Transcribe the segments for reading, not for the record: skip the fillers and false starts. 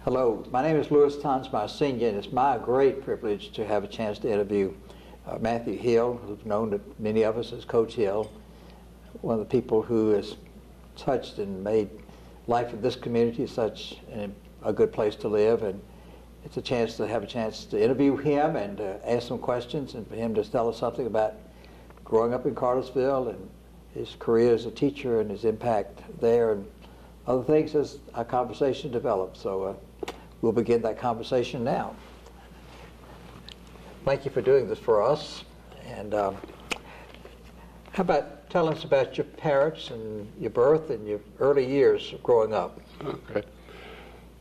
Hello, my name is Louis Tonsma Sr., and it's my great privilege to have a chance to interview Matthew Hill, who's known to many of us as Coach Hill, one of the people who has touched and made life in this community such a good place to live. And it's have a chance to interview him and ask some questions, and for him to tell us something about growing up in Cartersville and his career as a teacher and his impact there and other things as our conversation develops. So we'll begin that conversation now. Thank you for doing this for us. And how about telling us about your parents and your birth and your early years of growing up? Okay.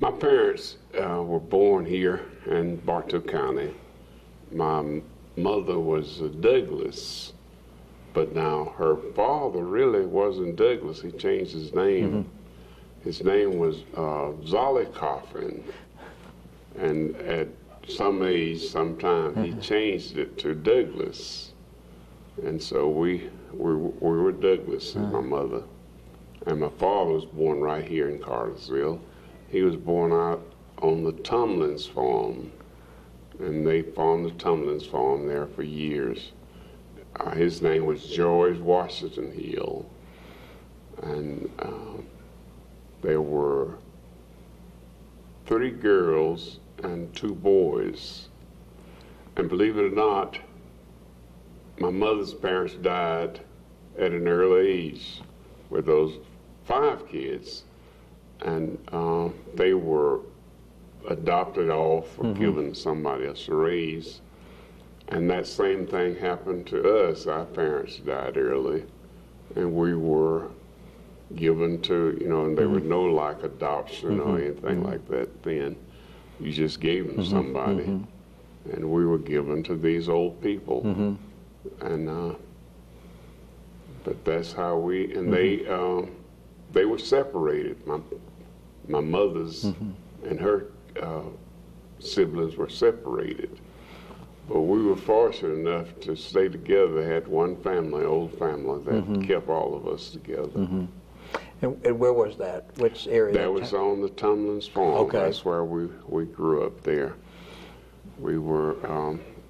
My parents were born here in Bartow County. My mother was Douglas, but now her father really wasn't Douglas. He changed his name. Mm-hmm. His name was Zollikoffen, and at some age, sometime, he changed it to Douglas. And so we were Douglas, and my mother. And my father was born right here in Cartersville. He was born out on the Tumlins farm, and they farmed the Tumlins farm there for years. His name was George Washington Hill, and there were 3 girls and 2 boys. And believe it or not, my mother's parents died at an early age with those 5 kids. And they were adopted off or given to somebody else to raise. And that same thing happened to us. Our parents died early, and we were given to, and there was no like adoption or anything like that then. You just gave them to somebody, and we were given to these old people. And but that's how they were separated. My mother's and her siblings were separated, but we were fortunate enough to stay together. They had one family, old family, that kept all of us together. And where was that? Which area? That was on the Tumlins farm. Okay. That's where we grew up there. We were,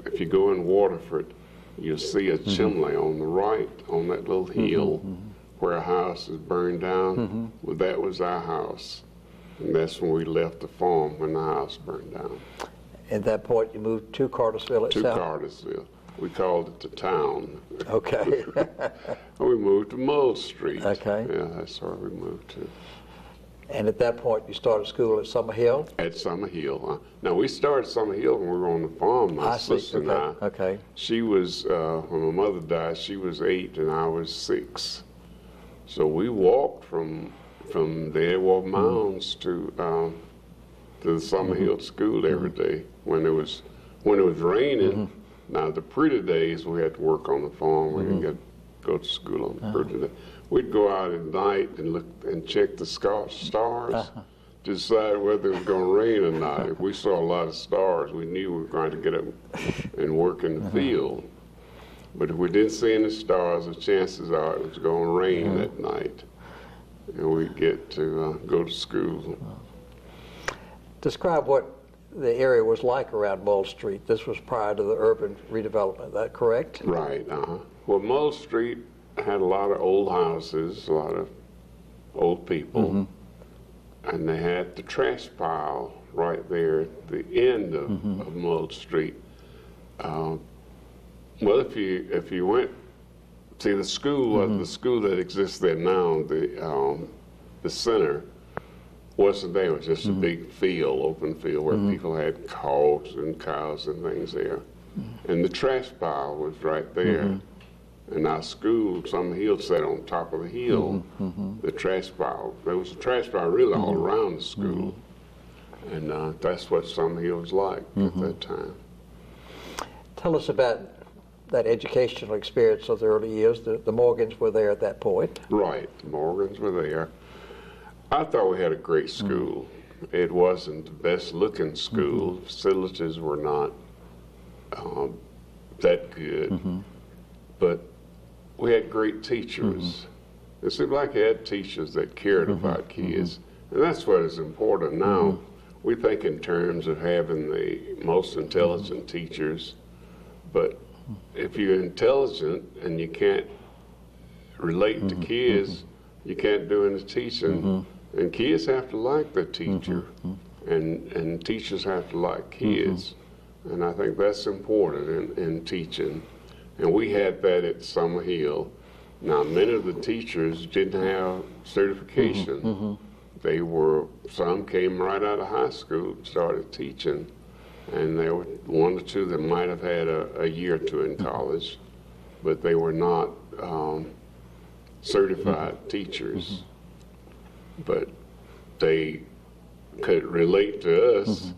if you go in Waterford, you'll see a chimney on the right, on that little hill where a house is burned down. Well, that was our house. And that's when we left the farm, when the house burned down. At that point, you moved to Cartersville itself? To Cartersville. We called it the town. Okay. We moved to Mull Street. Okay. Yeah, that's where we moved to. And at that point, you started school at Summer Hill? At Summer Hill. Now, we started Summer Hill when we were on the farm, my sister and I. Okay. She was, when my mother died, she was 8 and I was 6. So we walked from the Edward Mounds to the Summer Hill school every day. When it was raining. Now, the pretty days, we had to work on the farm. We didn't go to school on the pretty day. We'd go out at night and look and check the stars to decide whether it was going to rain or not. If we saw a lot of stars, we knew we were going to get up and work in the field. But if we didn't see any stars, the chances are it was going to rain that night. And we'd get to go to school. Describe what the area was like around Mull Street. This was prior to the urban redevelopment, is that correct? Right, Well, Mull Street had a lot of old houses, a lot of old people, and they had the trash pile right there at the end of Mull Street. Well, if you went to the school, the school that exists there now, the center, wasn't there. It was just a big field, open field, where people had hogs and cows and things there. And the trash pile was right there. And our school, Summer Hill, sat on top of the hill. The trash pile, there was a trash pile really all around the school. And that's what Summer Hill was like at that time. Tell us about that educational experience of the early years. The Morgans were there at that point. Right, the Morgans were there. I thought we had a great school. It wasn't the best looking school. Facilities were not that good, but we had great teachers. It seemed like I had teachers that cared about kids, and that's what is important now. we think in terms of having the most intelligent teachers, but if you're intelligent and you can't relate to kids, you can't do any teaching. And kids have to like the teacher, and teachers have to like kids. And I think that's important in teaching. And we had that at Summerhill. Now, many of the teachers didn't have certification. Some came right out of high school, started teaching, and there were one or two that might have had a year or two in college, but they were not certified teachers. But they could relate to us,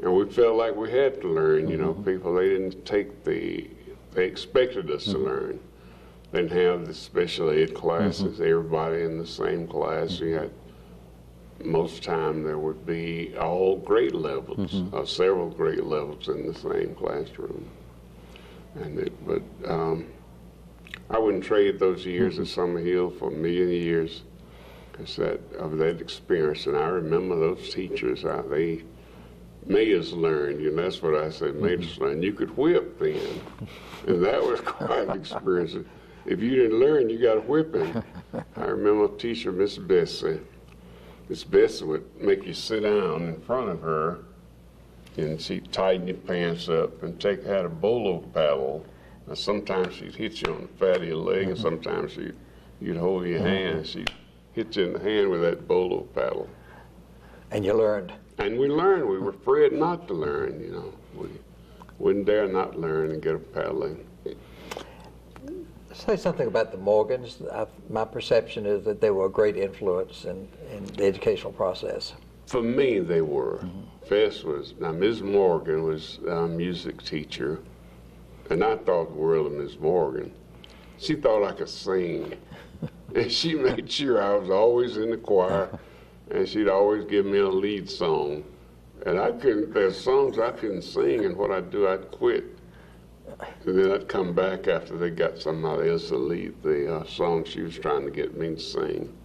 and we felt like we had to learn. You know, people, they didn't take they expected us to learn. They didn't have the special ed classes, everybody in the same class. You had, most time there would be all grade levels, or several grade levels in the same classroom. But I wouldn't trade those years at Summerhill for a million years of that experience. And I remember those teachers, they made us learn. You know, that's what I said, made us learn. You could whip then, and that was quite an experience. If you didn't learn, you got a whipping. I remember a teacher, Miss Bessie. Miss Bessie would make you sit down in front of her, and she'd tighten your pants up and had a bolo paddle. Now, sometimes she'd hit you on the fat of your leg, and sometimes you'd hold your hand. She'd hit you in the hand with that bolo paddle. And you learned. And we learned. We were afraid not to learn, you know. We wouldn't dare not learn and get a paddling. Say something about the Morgans. My perception is that they were a great influence in the educational process. For me, they were. Now, Ms. Morgan was a music teacher, and I thought the world of Ms. Morgan. She thought I could sing, and she made sure I was always in the choir, and she'd always give me a lead song. And there's songs I couldn't sing, and what I'd do, I'd quit. And then I'd come back after they got somebody else to lead the song she was trying to get me to sing.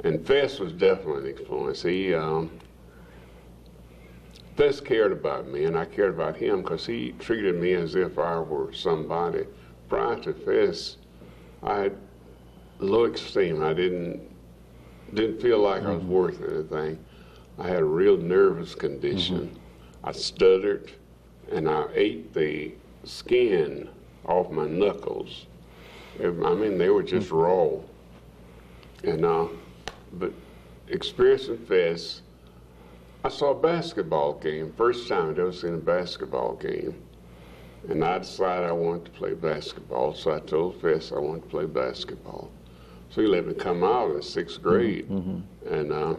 And Fess was definitely an influence. Fess cared about me, and I cared about him because he treated me as if I were somebody. Prior to Fess, I had low esteem. I didn't feel like I was worth anything. I had a real nervous condition. I stuttered, and I ate the skin off my knuckles. I mean, they were just raw. And but experiencing Fess, I saw a basketball game. First time I'd ever seen a basketball game. And I decided I wanted to play basketball, so I told Fess I wanted to play basketball. So he let me come out in sixth grade. And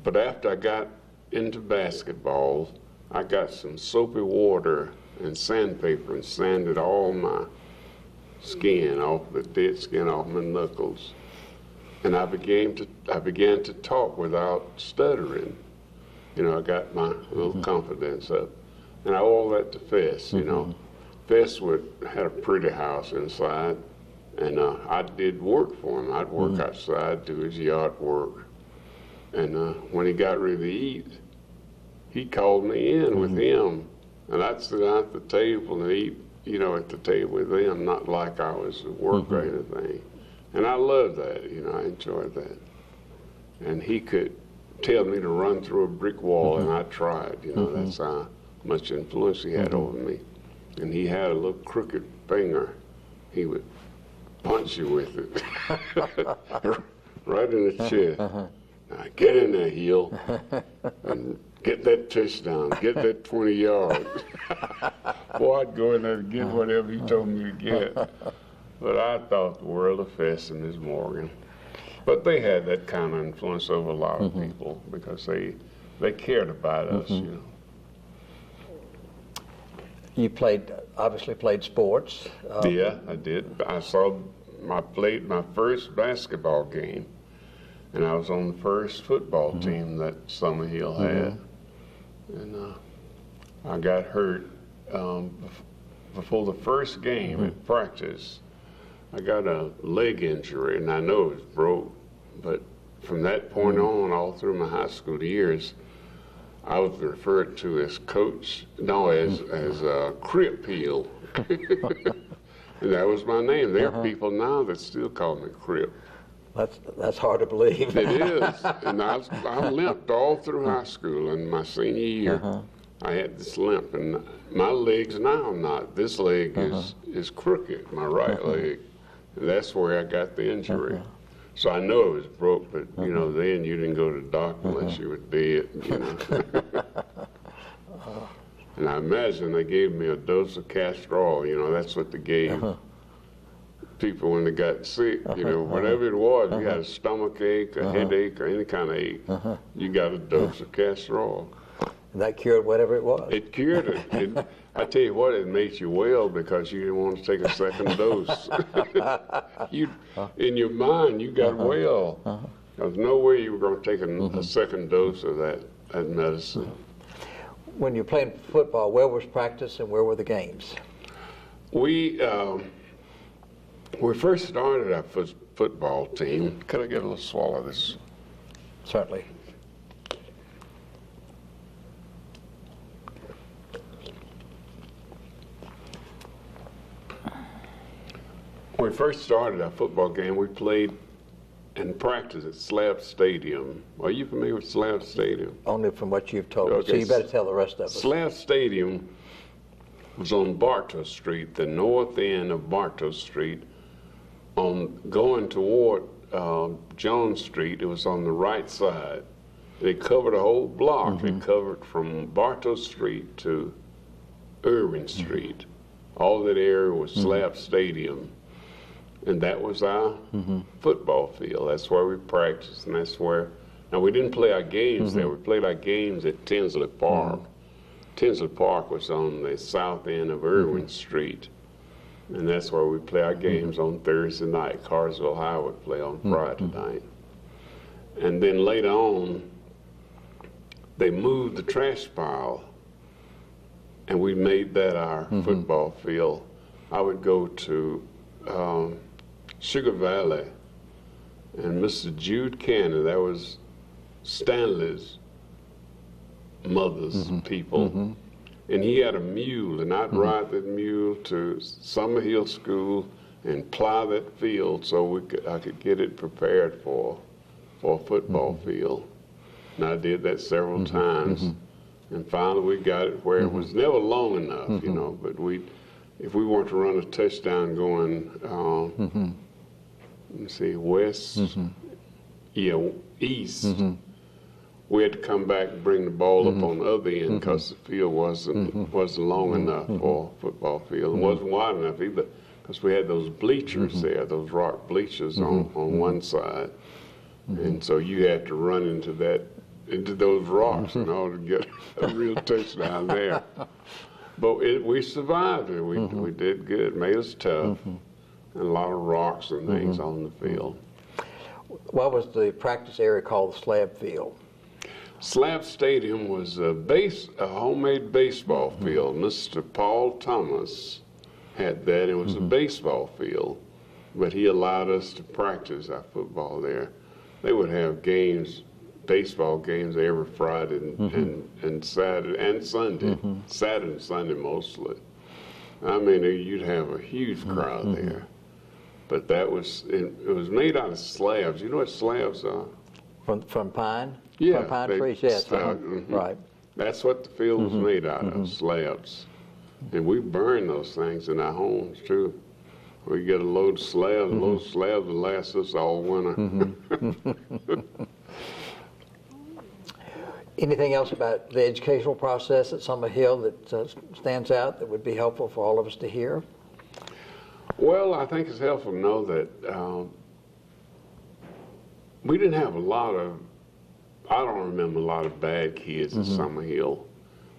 but after I got into basketball, I got some soapy water and sandpaper and sanded all my skin off, the dead skin off my knuckles. And I began to talk without stuttering. You know, I got my little confidence up. And I owe that to Fess, you know. Fess had a pretty house inside, and I did work for him. I'd work outside, do his yard work. And when he got ready to eat, he called me in with him, and I'd sit down at the table and eat, you know, at the table with them, not like I was at work or anything. And I loved that, you know, I enjoyed that. And he could tell me to run through a brick wall, and I tried, you know, that's how much influence he had over me. And he had a little crooked finger. He would punch you with it, right in the chest. Now, get in there, heel, and get that touchdown, get that 20 yards. Boy, I'd go in there and get whatever he told me to get. But I thought the world of Fess and Ms. Morgan. But they had that kind of influence over a lot of people because they cared about us, you know. You obviously played sports. Yeah, I did. I played my first basketball game, and I was on the first football team that Summerhill had. And I got hurt before the first game at practice. I got a leg injury, and I know it was broke, but from that point on, all through my high school years, I was referred to as Coach, no, as Crip Heel. And that was my name. There are people now that still call me Crip. That's hard to believe. It is. And I limped all through high school. And my senior year, I had this limp. And my leg's now not. This leg is crooked, my right leg. And that's where I got the injury. So I know it was broke, but you know, then you didn't go to the doctor unless you were dead, you know. And I imagine they gave me a dose of castor oil, you know, that's what they gave people when they got sick, you know, whatever it was, you had a stomach ache, a headache, or any kind of ache, you got a dose of castor oil. And that cured whatever it was. It cured it. I tell you what, it made you well because you didn't want to take a second dose. In your mind, you got well. There's no way you were going to take a second dose of that medicine. When you were playing football, where was practice and where were the games? We first started our football team. Could I get a little swallow of this? Certainly. When we first started our football game, we played and practiced at Slab Stadium. Are you familiar with Slab Stadium? Only from what you've told me, Okay. so you better tell the rest of us. Slab Stadium was on Bartow Street, the north end of Bartow Street. Going toward Jones Street, it was on the right side. They covered a whole block. They covered from Bartow Street to Irving Street. All that area was Slab Stadium. And that was our football field. That's where we practiced, and that's where. Now, we didn't play our games there. We played our games at Tinsley Park. Tinsley Park was on the south end of Irwin Street, and that's where we play our games on Thursday night. Carsville High would play on Friday night. And then later on, they moved the trash pile, and we made that our football field. I would go to Sugar Valley, and Mr. Jude Cannon, that was Stanley's mother's people, and he had a mule, and I'd ride that mule to Summer Hill School and plow that field so I could get it prepared for a football field. And I did that several times, and finally we got it where it was never long enough, you know, but if we wanted to run a touchdown going, let's see, west, east, we had to come back and bring the ball up on the other end because the field wasn't long enough for a football field. It wasn't wide enough either because we had those bleachers there, those rock bleachers on one side. And so you had to run into those rocks in order to get a real touchdown there. But we survived it. We did good. Made us tough. And a lot of rocks and things on the field. What was the practice area called the slab field? Slab Stadium was a homemade baseball field. Mr. Paul Thomas had that. It was a baseball field, but he allowed us to practice our football there. They would have games, baseball games every Friday and Saturday and Sunday. Saturday and Sunday mostly. I mean, you'd have a huge crowd there. But it was made out of slabs. You know what slabs are? From pine? Yeah. From pine trees, yes. Right. That's what the field was made out of, slabs. And we burn those things in our homes too. We get a load of slabs, and those slabs will last us all winter. Anything else about the educational process at Summer Hill that stands out that would be helpful for all of us to hear? Well, I think it's helpful to know that we didn't have I don't remember a lot of bad kids at Summer Hill.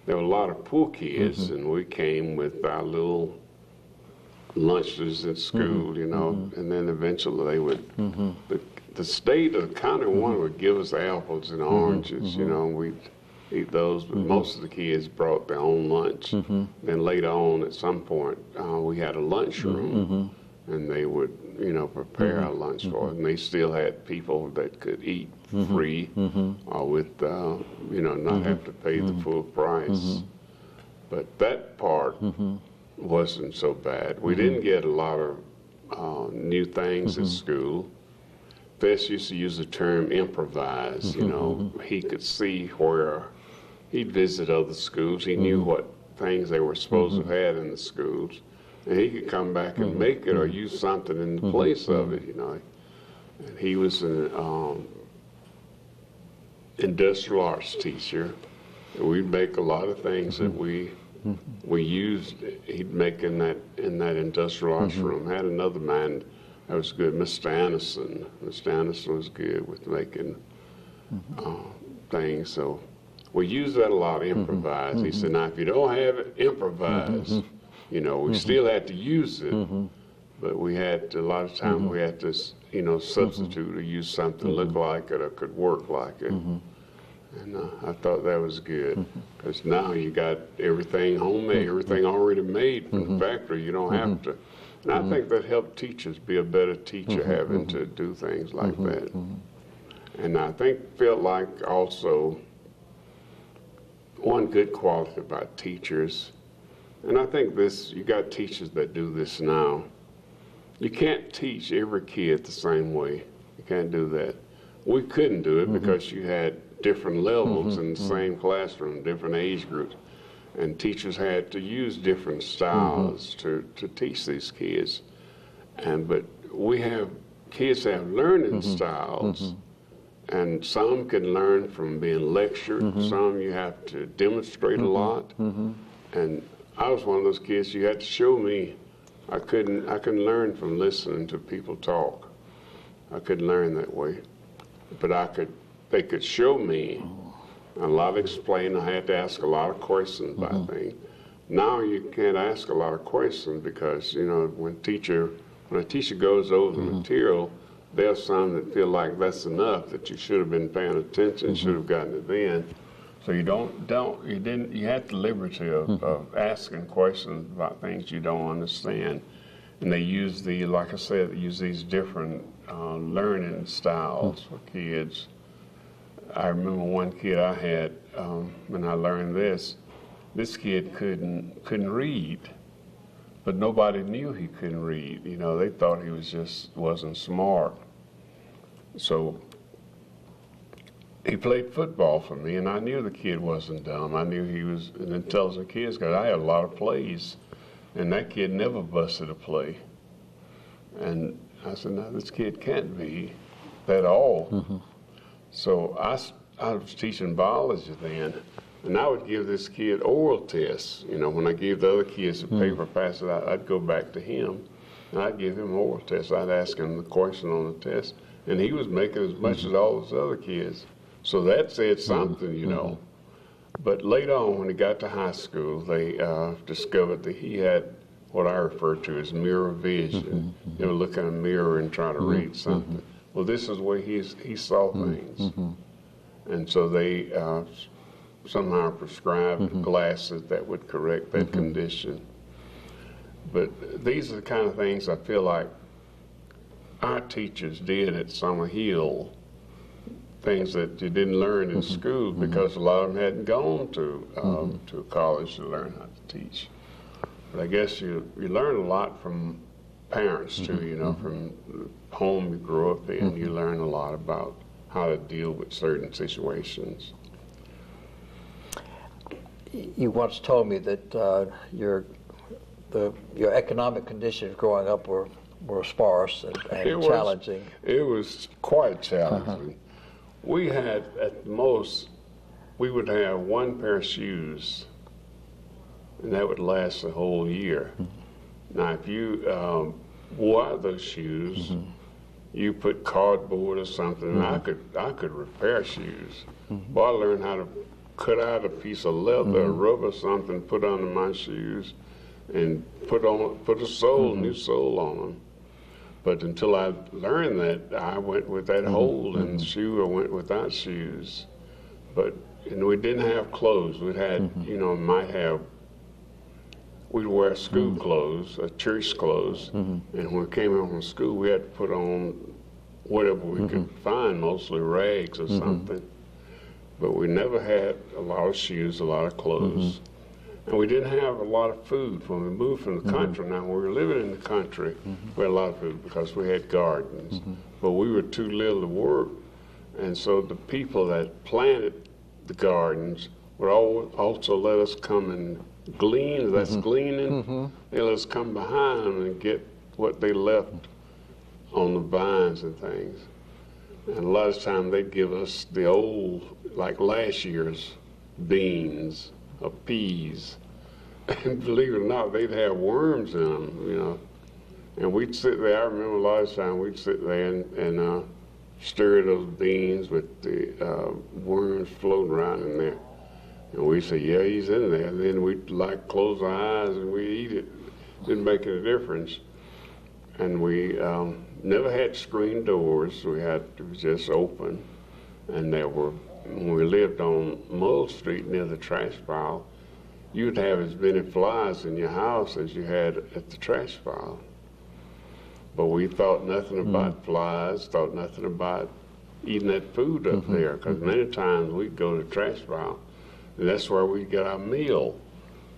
There were a lot of poor kids, and we came with our little lunches at school, you know, and then eventually they would, the state or the county one would give us apples and oranges, you know, and we'd eat those, but most of the kids brought their own lunch. Then later on, at some point, we had a lunchroom, and they would, prepare our lunch for us. And they still had people that could eat free or with, not have to pay the full price. But that part wasn't so bad. We didn't get a lot of new things at school. Fess used to use the term improvise. He could see where he'd visit other schools. He knew what things they were supposed to have in the schools, and he could come back and make it or use something in the place of it. And he was an industrial arts teacher. We'd make a lot of things that we used. He'd make in that industrial arts room. Had another man that was good, Mr. Anderson. Mr. Anderson was good with making things. So we used that a lot, improvise. He said, now if you don't have it, improvise. We still had to use it, but we had, a lot of times we had to, substitute or use something look like it or could work like it. And I thought that was good, because now you got everything homemade, everything already made from the factory. You don't have to. And I think that helped teachers be a better teacher, having to do things like that. And I felt like also one good quality about teachers, and I think you got teachers that do this now. You can't teach every kid the same way. You can't do that. We couldn't do it because you had different levels in the same classroom, different age groups. And teachers had to use different styles to teach these kids. But kids have learning styles, and some can learn from being lectured, some you have to demonstrate a lot. And I was one of those kids, you had to show me. I couldn't learn from listening to people talk. I couldn't learn that way. But they could show me a lot of explaining. I had to ask a lot of questions about things. Now you can't ask a lot of questions because, when a teacher goes over the material, there's some that feel like that's enough, that you should have been paying attention, should have gotten it then. So you had the liberty of asking questions about things you don't understand. And they use like I said, they use these different learning styles for kids. I remember one kid I had, when I learned this kid couldn't read, but nobody knew he couldn't read. They thought he wasn't smart. So he played football for me, and I knew the kid wasn't dumb. I knew he was an intelligent kid because I had a lot of plays, and that kid never busted a play. And I said, no, this kid can't be that all. So I was teaching biology then, and I would give this kid oral tests. When I gave the other kids a paper, pass it out, I'd go back to him, and I'd give him oral tests. I'd ask him the question on the test, and he was making as much as all those other kids. So that said something, But later on, when he got to high school, they discovered that he had what I refer to as mirror vision. Look in a mirror and try to read something. Well, this is where he saw things. And so they somehow prescribed glasses that would correct that condition. But these are the kind of things I feel like our teachers did at Summer Hill, things that you didn't learn in school because a lot of them hadn't gone to college to learn how to teach. But I guess you learn a lot from parents too, from the home you grew up in. You learn a lot about how to deal with certain situations. You once told me that your economic conditions growing up were sparse and challenging. It was quite challenging. We had, at most, we would have one pair of shoes, and that would last the whole year. Now, if you wore out those shoes, you put cardboard or something, and I could repair shoes. But I learned how to cut out a piece of leather, or rubber or something, put under my shoes, and put a sole, new sole on them. But until I learned that, I went with that hole in the shoe, or went without shoes. But we didn't have clothes. We had, might have we'd wear school clothes, church clothes, and when we came home from school, we had to put on whatever we could find, mostly rags or something. But we never had a lot of shoes, a lot of clothes. And we didn't have a lot of food when we moved from the country. Now, when we were living in the country, we had a lot of food because we had gardens. But we were too little to work. And so the people that planted the gardens would also let us come and glean. That's gleaning. They let us come behind them and get what they left on the vines and things. And a lot of times they'd give us the old, like last year's beans or peas. And believe it or not, they'd have worms in them, you know. And we'd sit there, I remember a lot of times we'd sit there and stir those beans with the worms floating around in there. And we'd say, yeah, he's in there. And then we'd like close our eyes and we'd eat it. Didn't make any difference. And we never had screen doors. We had to just open. And there were, when we lived on Mull Street near the trash pile, you'd have as many flies in your house as you had at the trash pile. But we thought nothing about flies, thought nothing about eating that food up there, because many times we'd go to the trash pile, and that's where we'd get our meal.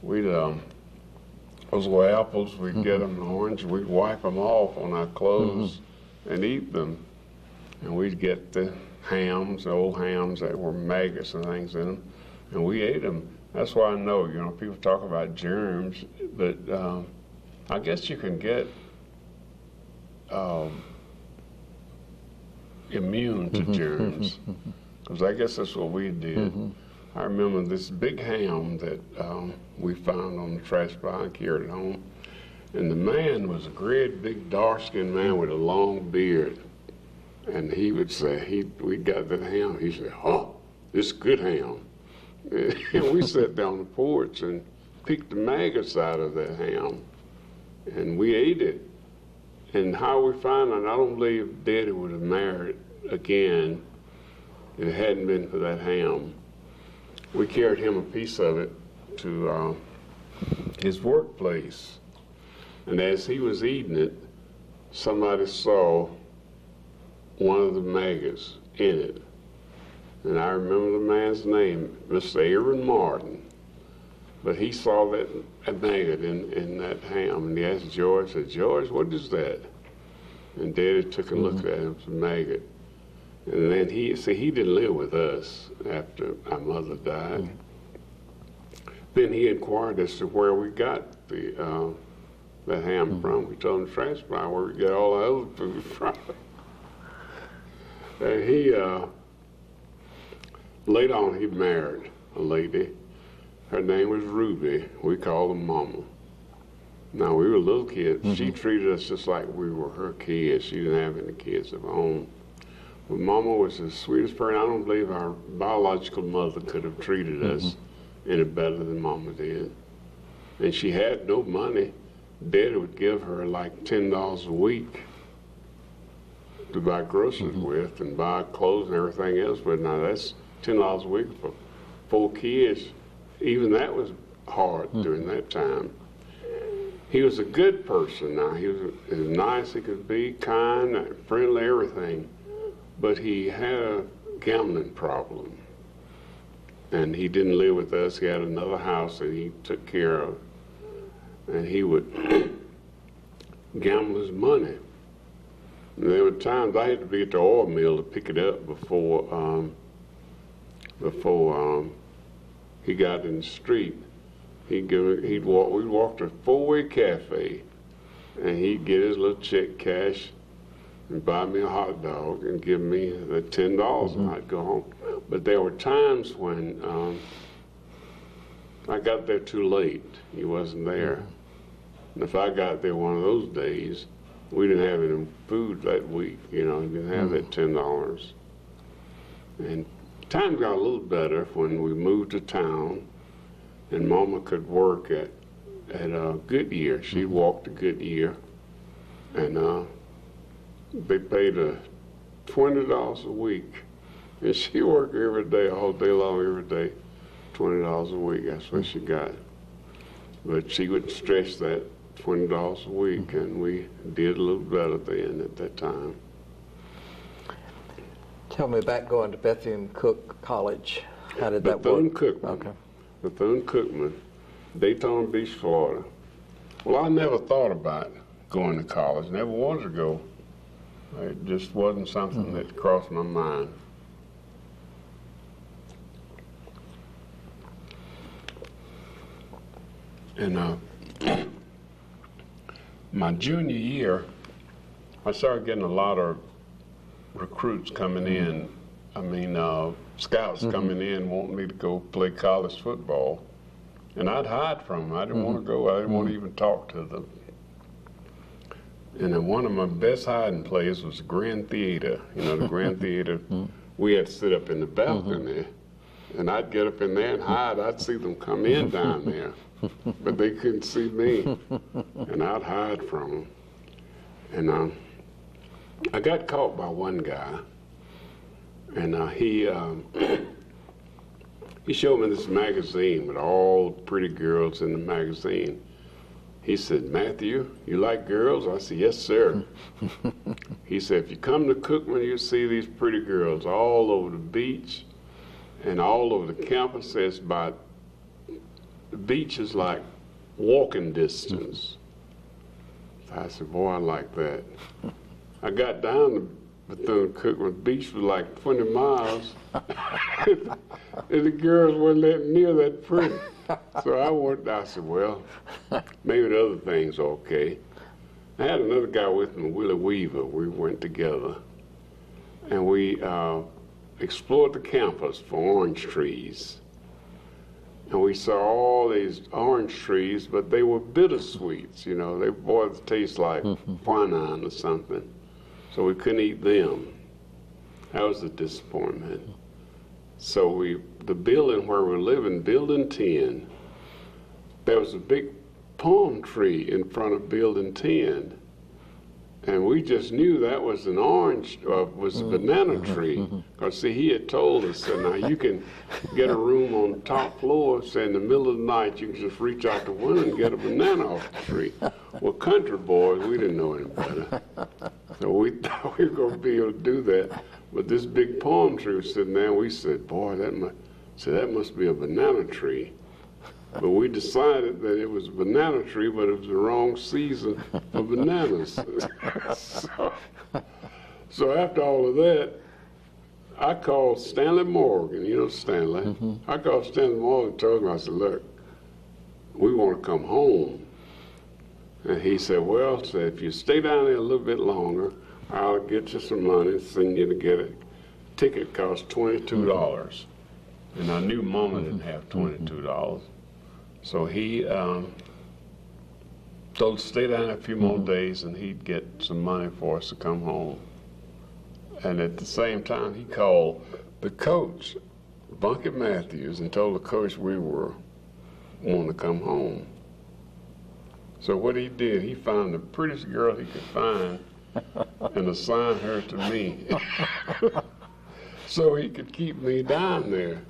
We'd, those were apples, we'd get them, orange, we'd wipe them off on our clothes and eat them. And we'd get the hams, the old hams that were maggots and things in them, and we ate them. That's why I know, you know, people talk about germs, but I guess you can get immune to germs, because I guess that's what we did. I remember this big ham that we found on the trash pile and carried it home, and the man was a great big dark-skinned man with a long beard, and he would say, we got that ham, he said, oh, this is good ham. And we sat down on the porch and picked the maggots out of that ham, and we ate it. And how we found out, I don't believe Daddy would have married again if it hadn't been for that ham. We carried him a piece of it to his workplace. And as he was eating it, somebody saw one of the maggots in it. And I remember the man's name, Mr. Aaron Martin. But he saw that maggot in that ham, and he asked George, said, George, what is that? And Daddy took a look at it, it was a maggot. And then he didn't live with us after our mother died. Then he inquired as to where we got the that ham from. We told him the trash pile where we got all our other food from. And he, later on, he married a lady. Her name was Ruby. We called her Mama. Now, we were little kids. She treated us just like we were her kids. She didn't have any kids of her own. But Mama was the sweetest person. I don't believe our biological mother could have treated us any better than Mama did. And she had no money. Daddy would give her like $10 a week to buy groceries with and buy clothes and everything else. But now that's $10 a week for 4 kids. Even that was hard during that time. He was a good person now. He was as nice as he could be, kind, friendly, everything. But he had a gambling problem. And he didn't live with us. He had another house that he took care of. And he would gamble his money. And there were times I had to be at the oil mill to pick it up before he got in the street. We'd walk to a 4-way cafe, and he'd get his little check cash and buy me a hot dog and give me the $10 and I'd go home. But there were times when I got there too late. He wasn't there. And if I got there one of those days, we didn't have any food that week, you know, we didn't have that $10. And times got a little better when we moved to town and Mama could work at Goodyear. She'd walk to Goodyear, and they paid her $20 a week. And she worked every day, all day long, every day, $20 a week. That's what she got. But she would stretch that $20 a week, and we did a little better then at that time. Tell me about going to Bethune-Cookman College. How did that work? Bethune-Cookman. Okay. Bethune-Cookman, Daytona Beach, Florida. Well, I never thought about going to college. Never wanted to go. It just wasn't something that crossed my mind. And my junior year, I started getting a lot of recruits coming in. I mean, scouts coming in wanting me to go play college football. And I'd hide from them. I didn't want to go. I didn't want to even talk to them. And then one of my best hiding places was the Grand Theater. You know, the Grand Theater, we had to sit up in the balcony. And I'd get up in there and hide. I'd see them come in down there. But they couldn't see me. And I'd hide from them. And I got caught by one guy. And he showed me this magazine with all the pretty girls in the magazine. He said, "Matthew, you like girls?" I said, "Yes, sir." He said, "If you come to Cookman, you'll see these pretty girls all over the beach and all over the campus. The beach is like walking distance." I said, "Boy, I like that." I got down to Bethune-Cookman. The beach was like 20 miles. And the girls weren't that near that pretty. So I said, well, maybe the other thing's okay. I had another guy with me, Willie Weaver. We went together. And we explored the campus for orange trees. And we saw all these orange trees, but they were bittersweets, you know. They taste like quinine or something. So we couldn't eat them. That was a disappointment. So the building where we're living, building 10, there was a big palm tree in front of building 10. And we just knew that was an was a banana tree. Because see, he had told us that now you can get a room on the top floor, say in the middle of the night, you can just reach out the window and get a banana off the tree. Well, country boys, we didn't know any better. So we thought we were going to be able to do that. But this big palm tree was sitting there, and we said, boy, that must be a banana tree. But we decided that it was a banana tree, but it was the wrong season for bananas. So after all of that, I called Stanley Morgan, you know Stanley. I called Stanley Morgan and told him, I said, look, we want to come home. And he said, well, if you stay down there a little bit longer, I'll get you some money and send you to get a ticket. Cost $22. And I knew Mama didn't have $22. So he told us to stay down a few more days and he'd get some money for us to come home. And at the same time, he called the coach, Bunky Matthews, and told the coach we were wanting to come home. So what he did, he found the prettiest girl he could find and assigned her to me so he could keep me down there.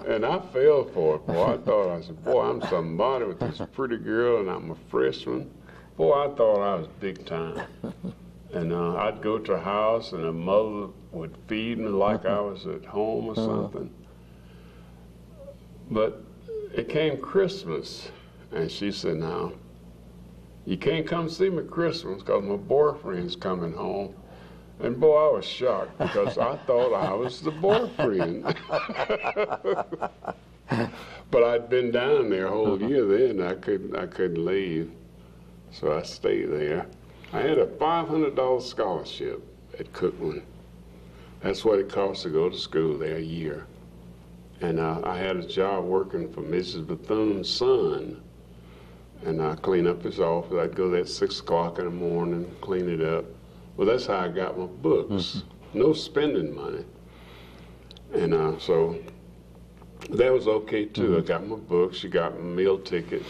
And I fell for it, boy. I said, boy, I'm somebody with this pretty girl and I'm a freshman. Boy, I thought I was big time. And I'd go to her house and her mother would feed me like I was at home or something. But it came Christmas and she said, now, you can't come see me Christmas because my boyfriend's coming home. And boy, I was shocked because I thought I was the boyfriend. But I'd been down there a whole year then. I couldn't leave. So I stayed there. I had a $500 scholarship at Cookman. That's what it cost to go to school there a year. And I had a job working for Mrs. Bethune's son. And I clean up his office. I'd go there at 6 o'clock in the morning, clean it up. Well, that's how I got my books. No spending money. And so that was okay too. I got my books, she got my meal ticket.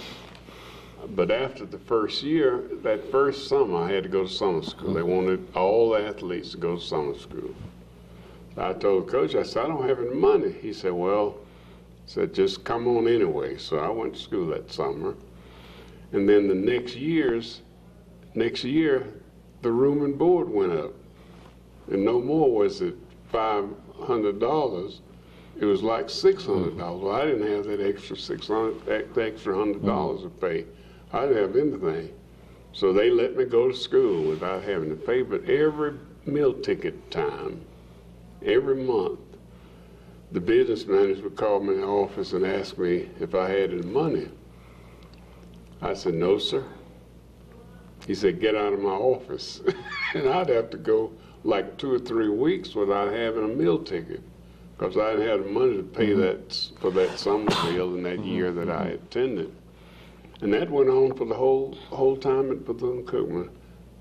But after the first year, that first summer, I had to go to summer school. They wanted all the athletes to go to summer school. So I told the coach, I said, I don't have any money. He said, well, just come on anyway. So I went to school that summer. And then the next year, the room and board went up. And no more was it $500. It was like $600. Well, I didn't have that extra $100 to pay. I didn't have anything. So they let me go to school without having to pay. But every meal ticket time, every month, the business manager would call me in the office and ask me if I had any money. I said, no, sir. He said, get out of my office. And I'd have to go like 2 or 3 weeks without having a meal ticket because I didn't have the money to pay for that summer meal in that year that I attended. And that went on for the whole time at Bethune-Cookman.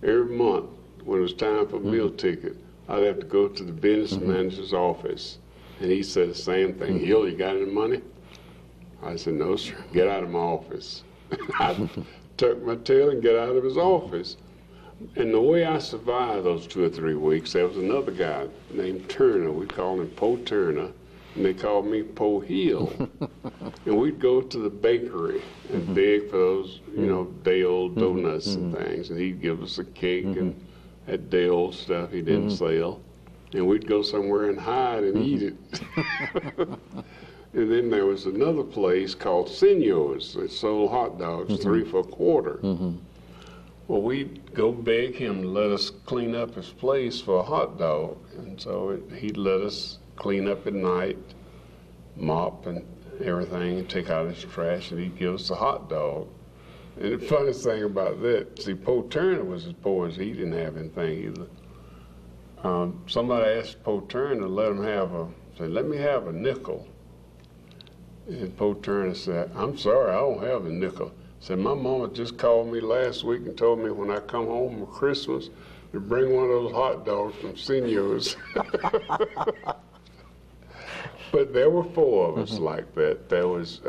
Every month, when it was time for a meal ticket, I'd have to go to the business manager's office. And he said the same thing. Hill, you got any money? I said, no, sir. Get out of my office. I'd tuck my tail and get out of his office. And the way I survived those 2 or 3 weeks, there was another guy named Turner. We called him Po Turner, and they called me Po Hill. And we'd go to the bakery and beg for those, day-old donuts and things. And he'd give us a cake and that day-old stuff he didn't sell. And we'd go somewhere and hide and eat it. And then there was another place called Senior's that sold hot dogs 3 for $1. Well, we'd go beg him to let us clean up his place for a hot dog. And so he'd let us clean up at night, mop and everything, and take out his trash, and he'd give us a hot dog. And the funniest thing about that, see, Po Turner was as poor as he didn't have anything either. Somebody asked Po Turner to let me have a nickel. And Po Turner said, I'm sorry, I don't have a nickel. Said, my mama just called me last week and told me when I come home for Christmas to bring one of those hot dogs from Senior's. But there were 4 of us like that. There was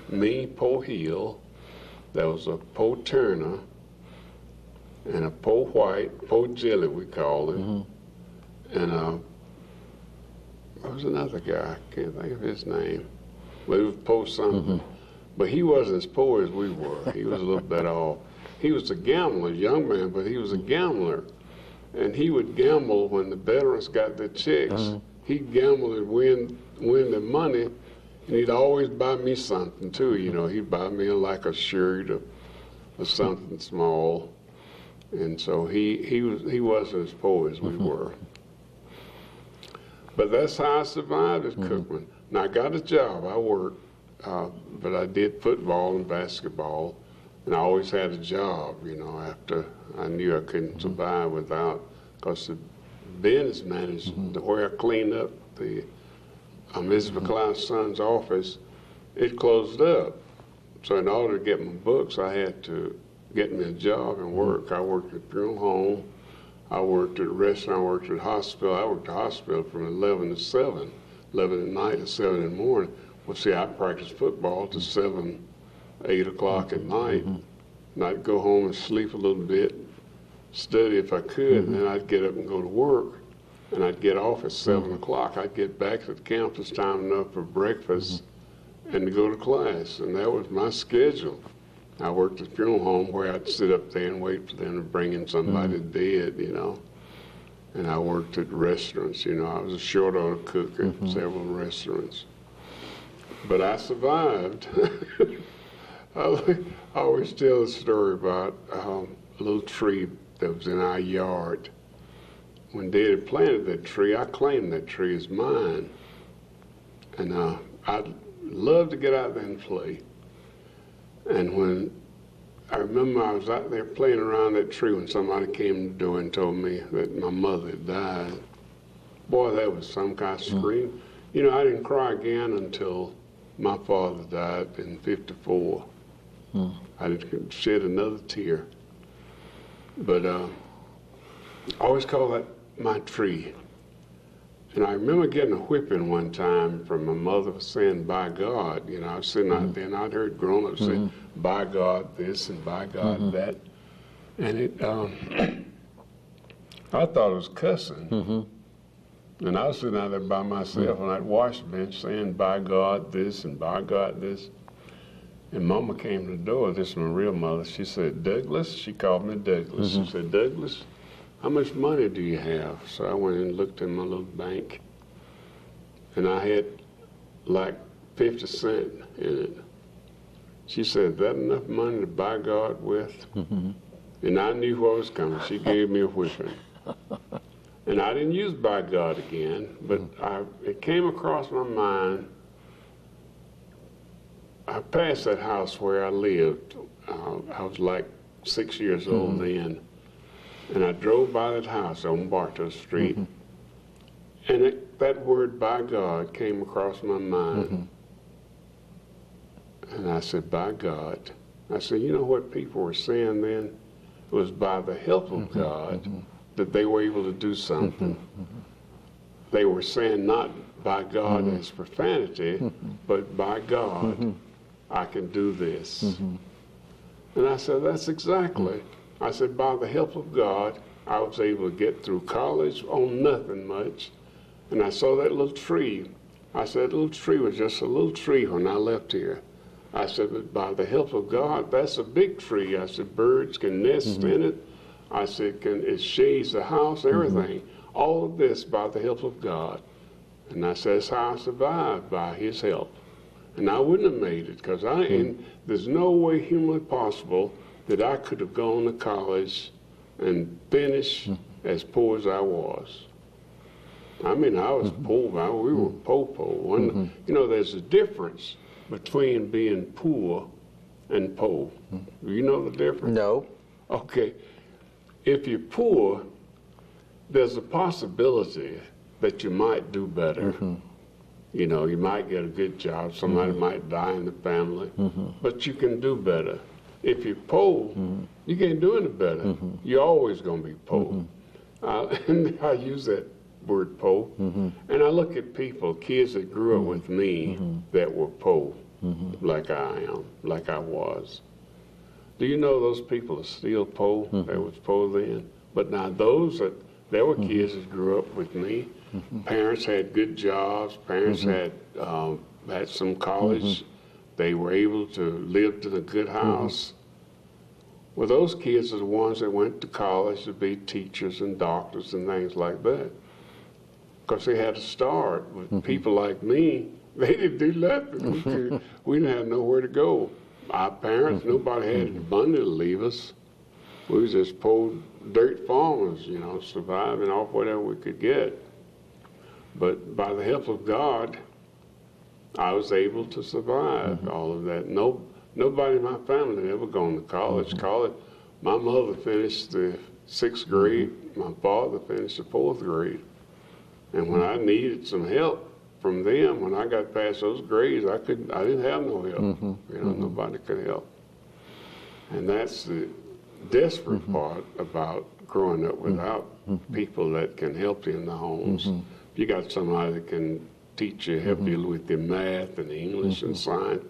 me, Po Hill, there was a Po Turner, and a Po White, Po Jelly we called him, and there was another guy, I can't think of his name, but it was Po something. But he wasn't as poor as we were. He was a little bit off. He was a gambler, young man, but he was a gambler. And he would gamble when the veterans got their checks. He'd gamble and win the money, and he'd always buy me something too. He'd buy me like a shirt or something small. And so he wasn't as poor as we were. But that's how I survived at Cookman. Now I got a job. I worked. But I did football and basketball, and I always had a job, after I knew I couldn't survive without, because the business manager, where I cleaned up the Mrs. McLeod's son's office, it closed up. So in order to get my books, I had to get me a job and work. I worked at a funeral home, I worked at a restaurant, I worked at a hospital. I worked at a hospital from 11 to 7, 11 at night to 7 in the morning. Well, see, I practiced football to 7, 8 o'clock at night, and I'd go home and sleep a little bit, study if I could, and then I'd get up and go to work, and I'd get off at 7 o'clock. I'd get back to the campus time enough for breakfast and to go to class, and that was my schedule. I worked at a funeral home where I'd sit up there and wait for them to bring in somebody dead, and I worked at restaurants. I was a short order cook at several restaurants. But I survived. I always tell a story about a little tree that was in our yard. When Dad had planted that tree, I claimed that tree as mine. And I'd love to get out there and play. And when I remember I was out there playing around that tree when somebody came to the door and told me that my mother had died. Boy, that was some kind of scream. I didn't cry again until my father died in '54. I didn't shed another tear. But I always call that my tree. And I remember getting a whipping one time from my mother saying, by God. I was sitting out there and I'd heard grown-ups say, by God this and by God that. And I thought it was cussing. And I was sitting out there by myself on that wash bench saying, by God this and by God this. And Mama came to the door. This is my real mother. She said, Douglas. She called me Douglas. She said, Douglas, how much money do you have? So I went and looked in my little bank, and I had like 50 cents in it. She said, that enough money to buy God with? And I knew what was coming. She gave me a whipping. And I didn't use by God again, but it came across my mind. I passed that house where I lived. I was like 6 years old then. And I drove by that house on Bartow Street. And that word, by God, came across my mind. And I said, by God. I said, you know what people were saying then? It was by the help of God that they were able to do something. They were saying not by God as profanity, but by God, I can do this. And I said, that's exactly. I said, by the help of God, I was able to get through college on nothing much. And I saw that little tree. I said, that little tree was just a little tree when I left here. I said, but by the help of God, that's a big tree. I said, birds can nest in it. I said, it shades the house, everything. All of this by the help of God. And I said, that's how I survived, by his help. And I wouldn't have made it, because there's no way humanly possible that I could have gone to college and finished as poor as I was. I mean, I was poor. We were po-po. You know, there's a difference between being poor and poor. Do you know the difference? No. Okay. If you're poor, there's a possibility that you might do better. You know, you might get a good job. Somebody might die in the family, but you can do better. If you're poor, you can't do any better. You're always going to be poor. And I use that word poor. And I look at people, kids that grew up with me that were poor, like I am, like I was. Do you know those people are still poor? That was poor then. But now there were kids that grew up with me. Parents had good jobs. Parents had some college. They were able to live in a good house. Well, those kids are the ones that went to college to be teachers and doctors and things like that. Because they had to start with people like me. They didn't do nothing. We didn't have nowhere to go. Our parents, nobody had the money to leave us. We was just poor dirt farmers, you know, surviving off whatever we could get. But by the help of God, I was able to survive all of that. Nobody in my family had ever gone to college. My mother finished the 6th grade. My father finished the 4th grade. And when I needed some help from them, when I got past those grades, I didn't have no help. You know, nobody could help. And that's the desperate part about growing up without people that can help you in the homes. If you got somebody that can teach you, help you with your math and English and science,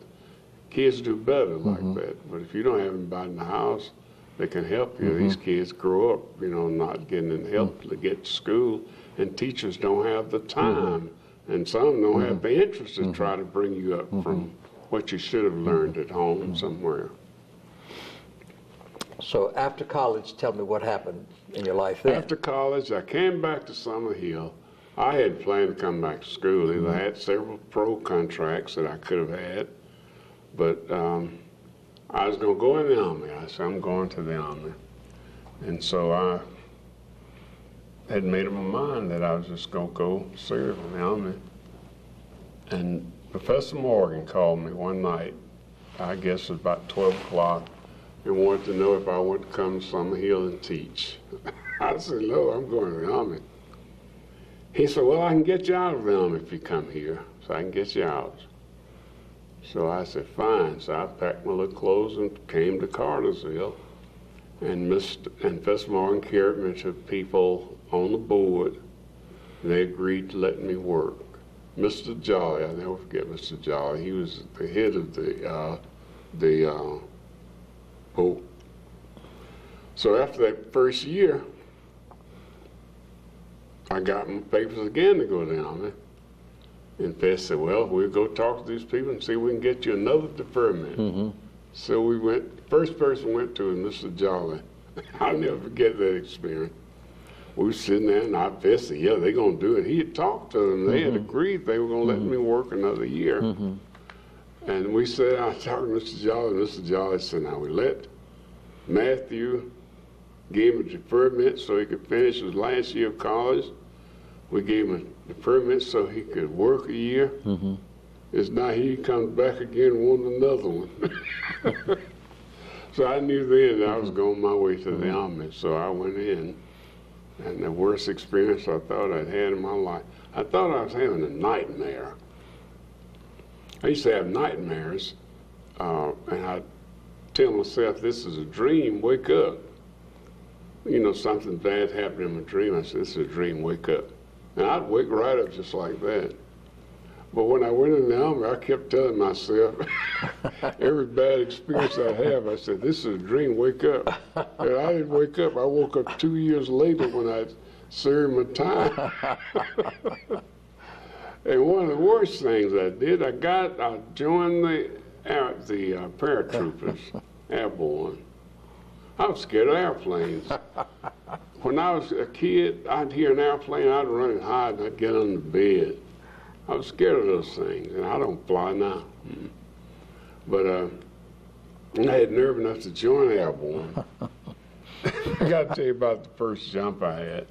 kids do better like that. But if you don't have anybody in the house that can help you, these kids grow up, you know, not getting any help to get to school, and teachers don't have the time, and some don't have the interest to try to bring you up from what you should have learned at home somewhere. So after college, tell me what happened in your life then. After college, I came back to Summer Hill. I had planned to come back to school. I had several pro contracts that I could have had, but I was going to go in the Army. I said, I'm going to the Army. And so I had made up my mind that I was just going to go serve in the Army. And Professor Morgan called me one night, I guess it was about 12 o'clock, and wanted to know if I wanted to come to Summer Hill and teach. I said, no, I'm going to the Army. He said, well, I can get you out of the Army if you come here, so I can get you out. So I said, fine. So I packed my little clothes and came to Cartersville. And Professor Morgan carried me to people on the board. They agreed to let me work. Mr. Jolly, I'll never forget Mr. Jolly. He was the head of the Pope. So after that first year, I got my papers again to go to the Army. And Fess said, well, we'll go talk to these people and see if we can get you another deferment. So we went, first person went to was Mr. Jolly. I'll never forget that experience. We were sitting there, and Fess said, yeah, they're going to do it. He had talked to them. They had agreed they were going to let me work another year. And we said, I talked to Mr. Jolly, and Mr. Jolly said, now we let Matthew gave him a deferment so he could finish his last year of college. We gave him a deferment so he could work a year. It's now he comes back again and wants another one. So I knew then that I was going my way to the Army. So I went in, and the worst experience I thought I'd had in my life. I thought I was having a nightmare. I used to have nightmares, and I'd tell myself, this is a dream, wake up. You know, something bad happened in my dream. I said, this is a dream, wake up. And I'd wake right up just like that. But when I went in the Army, I kept telling myself, every bad experience I have, I said, this is a dream, wake up. And I didn't wake up. I woke up 2 years later when I served my time. And one of the worst things I did, I joined the paratroopers, airborne. I was scared of airplanes. When I was a kid, I'd hear an airplane, I'd run and hide, and I'd get under the bed. I was scared of those things, and I don't fly now. But I had nerve enough to join airborne. I got to tell you about the first jump I had.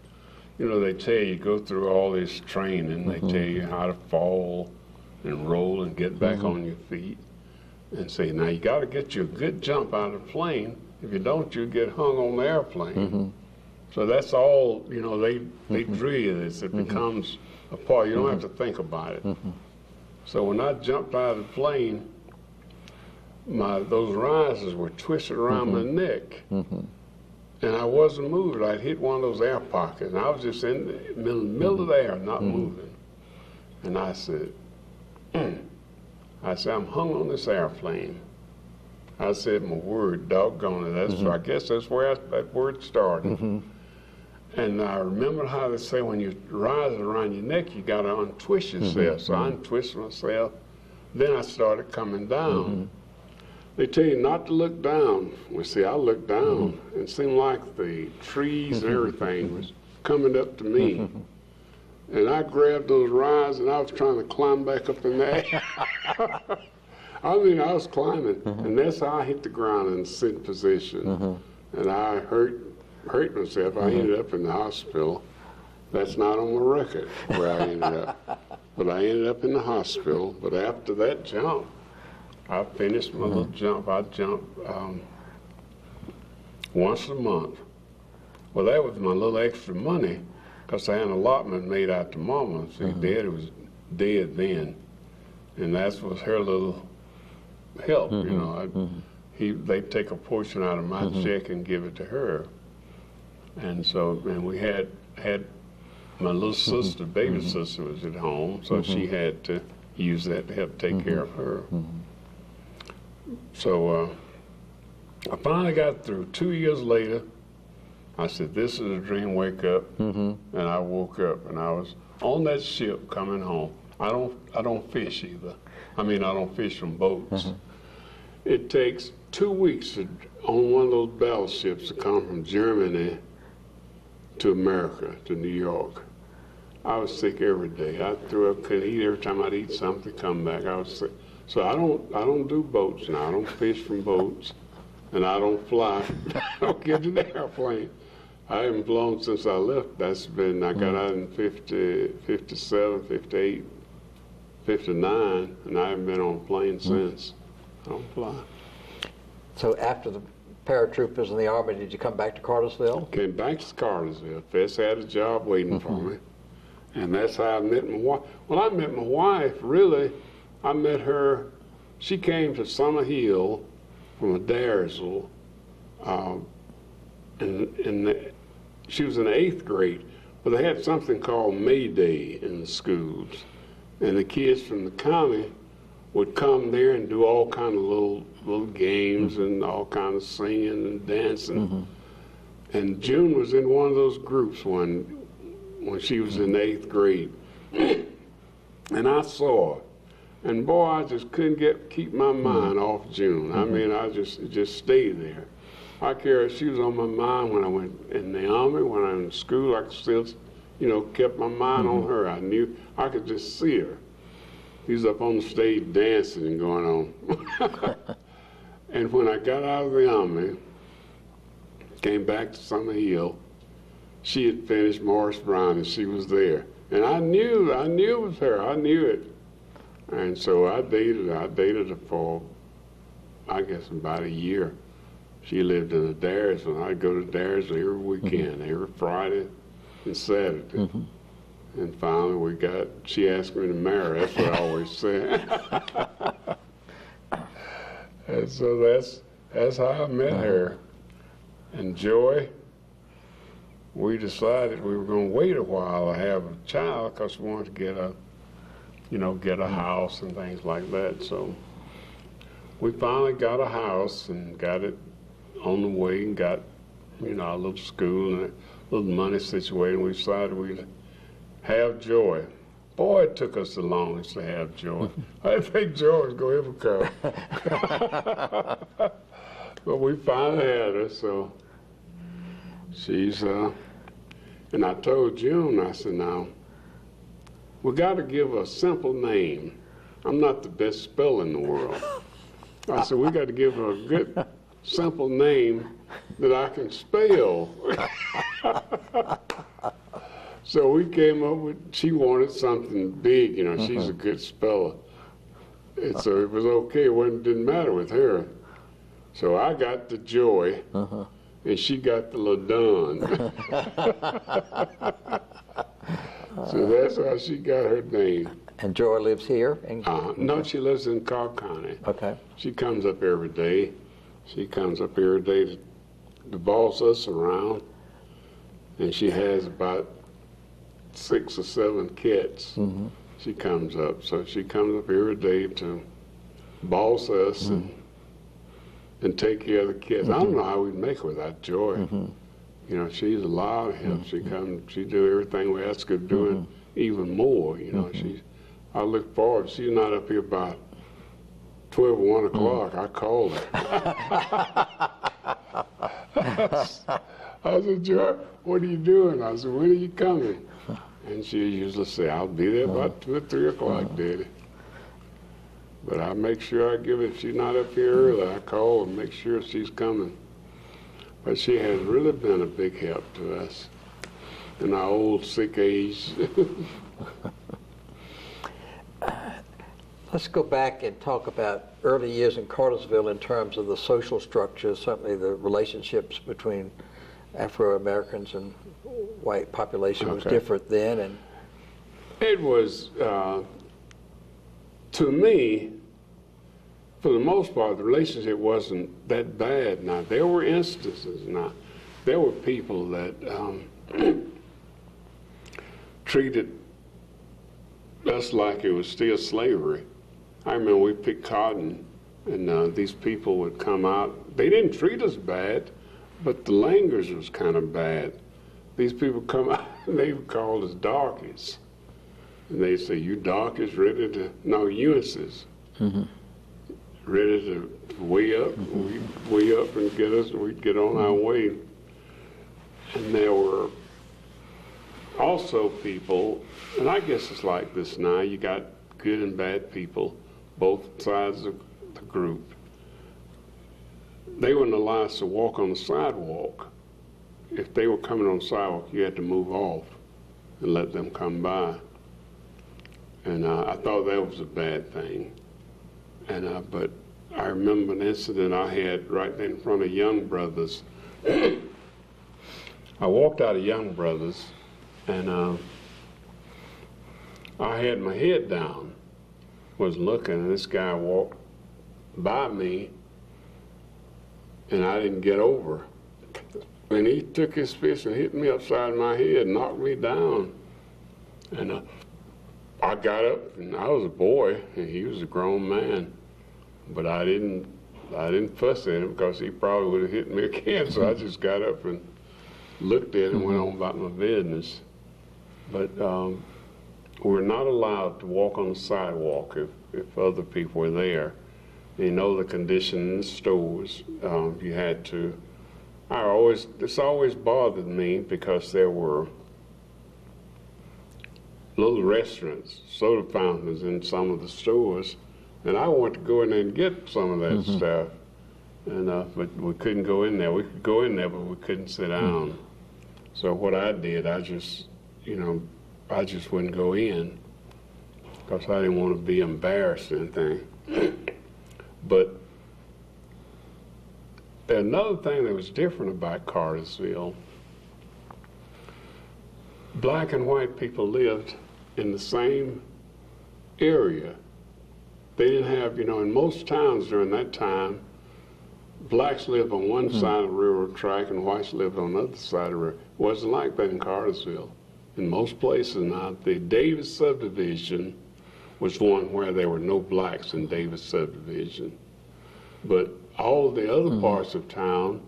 You know, they tell you go through all this training. They tell you how to fall and roll and get back on your feet. And say, now you got to get you a good jump out of the plane. If you don't, you get hung on the airplane. So that's all, you know, they drill you this. It becomes a part. You don't have to think about it. So when I jumped out of the plane, those risers were twisted around my neck. And I wasn't moving. I'd hit one of those air pockets. And I was just in the middle of the air, not moving. And I said, I'm hung on this airplane. I said my word, doggone it. I guess that's where that word started. And I remember how they say when you rise around your neck, you got to untwist yourself. So I untwisted myself. Then I started coming down. They tell you not to look down. Well, see, I looked down, and it seemed like the trees and everything was coming up to me. And I grabbed those rides, and I was trying to climb back up in the air. I mean, I was climbing, and that's how I hit the ground in sit position. And I hurt myself. I ended up in the hospital. That's not on the record where I ended up. But I ended up in the hospital. But after that jump, I finished my little jump. I jumped once a month. Well, that was my little extra money, because I had an allotment made out to Mama. See, Daddy was dead then, and that was her little help, you know. They'd take a portion out of my check and give it to her. And so, and we had my little sister, baby sister was at home, so she had to use that to help take care of her. So I finally got through. 2 years later, I said, this is a dream, wake up. And I woke up, and I was on that ship coming home. I don't fish either. I mean, I don't fish from boats. It takes 2 weeks on one of those battleships to come from Germany to America, to New York. I was sick every day. I threw up, couldn't eat. Every time I'd eat something, come back, I was sick. So I don't do boats now. I don't fish from boats, and I don't fly. I don't get in the airplane. I haven't flown since I left. That's been, I got out in 50, 57, 58, 59, and I haven't been on a plane since. I don't fly. So after the paratroopers in the Army, did you come back to Cartersville? Came back to Cartersville. Fess had a job waiting for me. And that's how I met my wife. Well, I met my wife, really, I met her, she came to Summer Hill from Adairsville, and she was in the 8th grade, but they had something called May Day in the schools. And the kids from the county would come there and do all kind of little games and all kind of singing and dancing. And June was in one of those groups when she was in the 8th grade. And I saw her. And boy, I just couldn't keep my mind off June. I mean, it just stayed there. She was on my mind when I went in the Army, when I was in school. I still, kept my mind on her. I knew I could just see her. She was up on the stage dancing and going on. And when I got out of the Army, came back to Summer Hill, she had finished Morris Brown and she was there. And I knew it was her. I knew it. And so I dated her for, I guess, about a year. She lived in Adair, and I'd go to Adair every weekend, every Friday and Saturday. And finally she asked me to marry her. That's what I always said. And so that's how I met her. And Joy, we decided we were going to wait a while to have a child because we wanted to get a house and things like that. So we finally got a house and got it on the way and got, a little school and a little money situated. And we decided we'd have Joy. Boy, it took us the longest to have Joy. I didn't think Joy was going to ever come. But we finally had her, so she's, and I told June, I said, now, we got to give her a simple name. I'm not the best speller in the world. I said, we got to give her a good, simple name that I can spell. So we came up with, she wanted something big, she's a good speller. And so it was okay, it didn't matter with her. So I got the Joy, and she got the LaDon. So that's how she got her name. And Joy lives here? No, she lives in Cobb County. Okay. She comes up every day. She comes up every day to boss us around. And she has about 6 or 7 cats. She comes up. So she comes up every day to boss us and take care of the kids. I don't know how we'd make her without Joy. She's a lot of help. She do everything we ask her to do and even more. I look forward. She's not up here about 12 or 1 o'clock. I call her. I said, Joy, what are you doing? I said, when are you coming? And she usually say, I'll be there about 2 or 3 o'clock, Daddy. But I make sure I give it, if she's not up here early, I call and make sure she's coming. But she has really been a big help to us in our old, sick age. Let's go back and talk about early years in Cartersville in terms of the social structure, certainly the relationships between Afro-Americans and white population was different then. And it was, to me, for the most part, the relationship wasn't that bad. Now, there were instances. Now, there were people that treated us like it was still slavery. I remember we picked cotton, and these people would come out. They didn't treat us bad, but the language was kind of bad. These people come out, and they would call us darkies. And they'd say, you darkies ready to, no, UNCs. Ready to way up, way up and get us, and we'd get on our way. And there were also people, and I guess it's like this now, you got good and bad people, both sides of the group. They wouldn't allow us to walk on the sidewalk. If they were coming on the sidewalk, you had to move off and let them come by. And I thought that was a bad thing. And but I remember an incident I had right there in front of Young Brothers. I walked out of Young Brothers, and I had my head down, was looking, and this guy walked by me, and I didn't get over. And he took his fist and hit me upside my head, knocked me down. And I got up, and I was a boy, and he was a grown man. But I didn't fuss at him because he probably would have hit me again. So I just got up and looked at it and went on about my business. But we're not allowed to walk on the sidewalk if other people were there. You know the condition in the stores. You had to. This always bothered me because there were little restaurants, soda fountains in some of the stores, and I wanted to go in there and get some of that stuff. And but we couldn't go in there. We could go in there, but we couldn't sit down. So what I did, I just wouldn't go in because I didn't want to be embarrassed or anything. But another thing that was different about Cartersville, black and white people lived in the same area. They didn't have, in most towns during that time, blacks lived on one side of the railroad track and whites lived on the other side of the railroad. It wasn't like that in Cartersville. In most places now, the Davis subdivision was one where there were no blacks in Davis subdivision. But all of the other parts of town,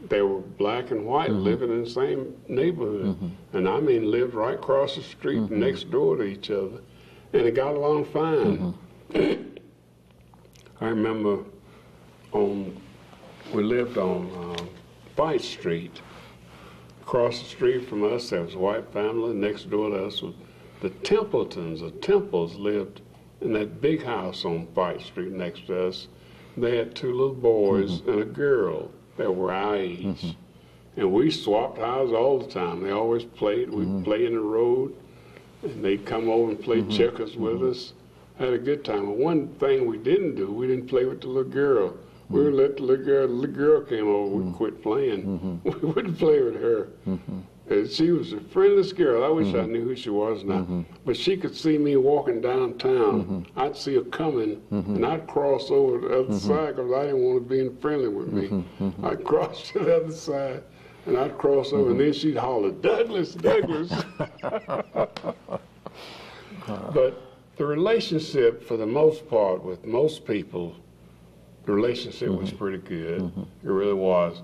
they were black and white living in the same neighborhood. And I mean, lived right across the street next door to each other. And it got along fine. I remember we lived on Fight Street. Across the street from us, there was a white family. Next door to us was the Templetons. The Temples lived in that big house on Fight Street next to us. They had two little boys and a girl that were our age. And we swapped houses all the time. They always played. We'd play in the road, and they'd come over and play checkers with us. Had a good time. But one thing we didn't do, we didn't play with the little girl. We would let the little girl came over, we'd quit playing. We wouldn't play with her. And she was a friendless girl. I wish I knew who she was now. But she could see me walking downtown. I'd see her coming, and I'd cross over to the other side because I didn't want to be friendly with me. I'd cross to the other side, and I'd cross over, and then she'd holler, "Douglas, Douglas." But the relationship, for the most part, with most people, the relationship was pretty good. It really was.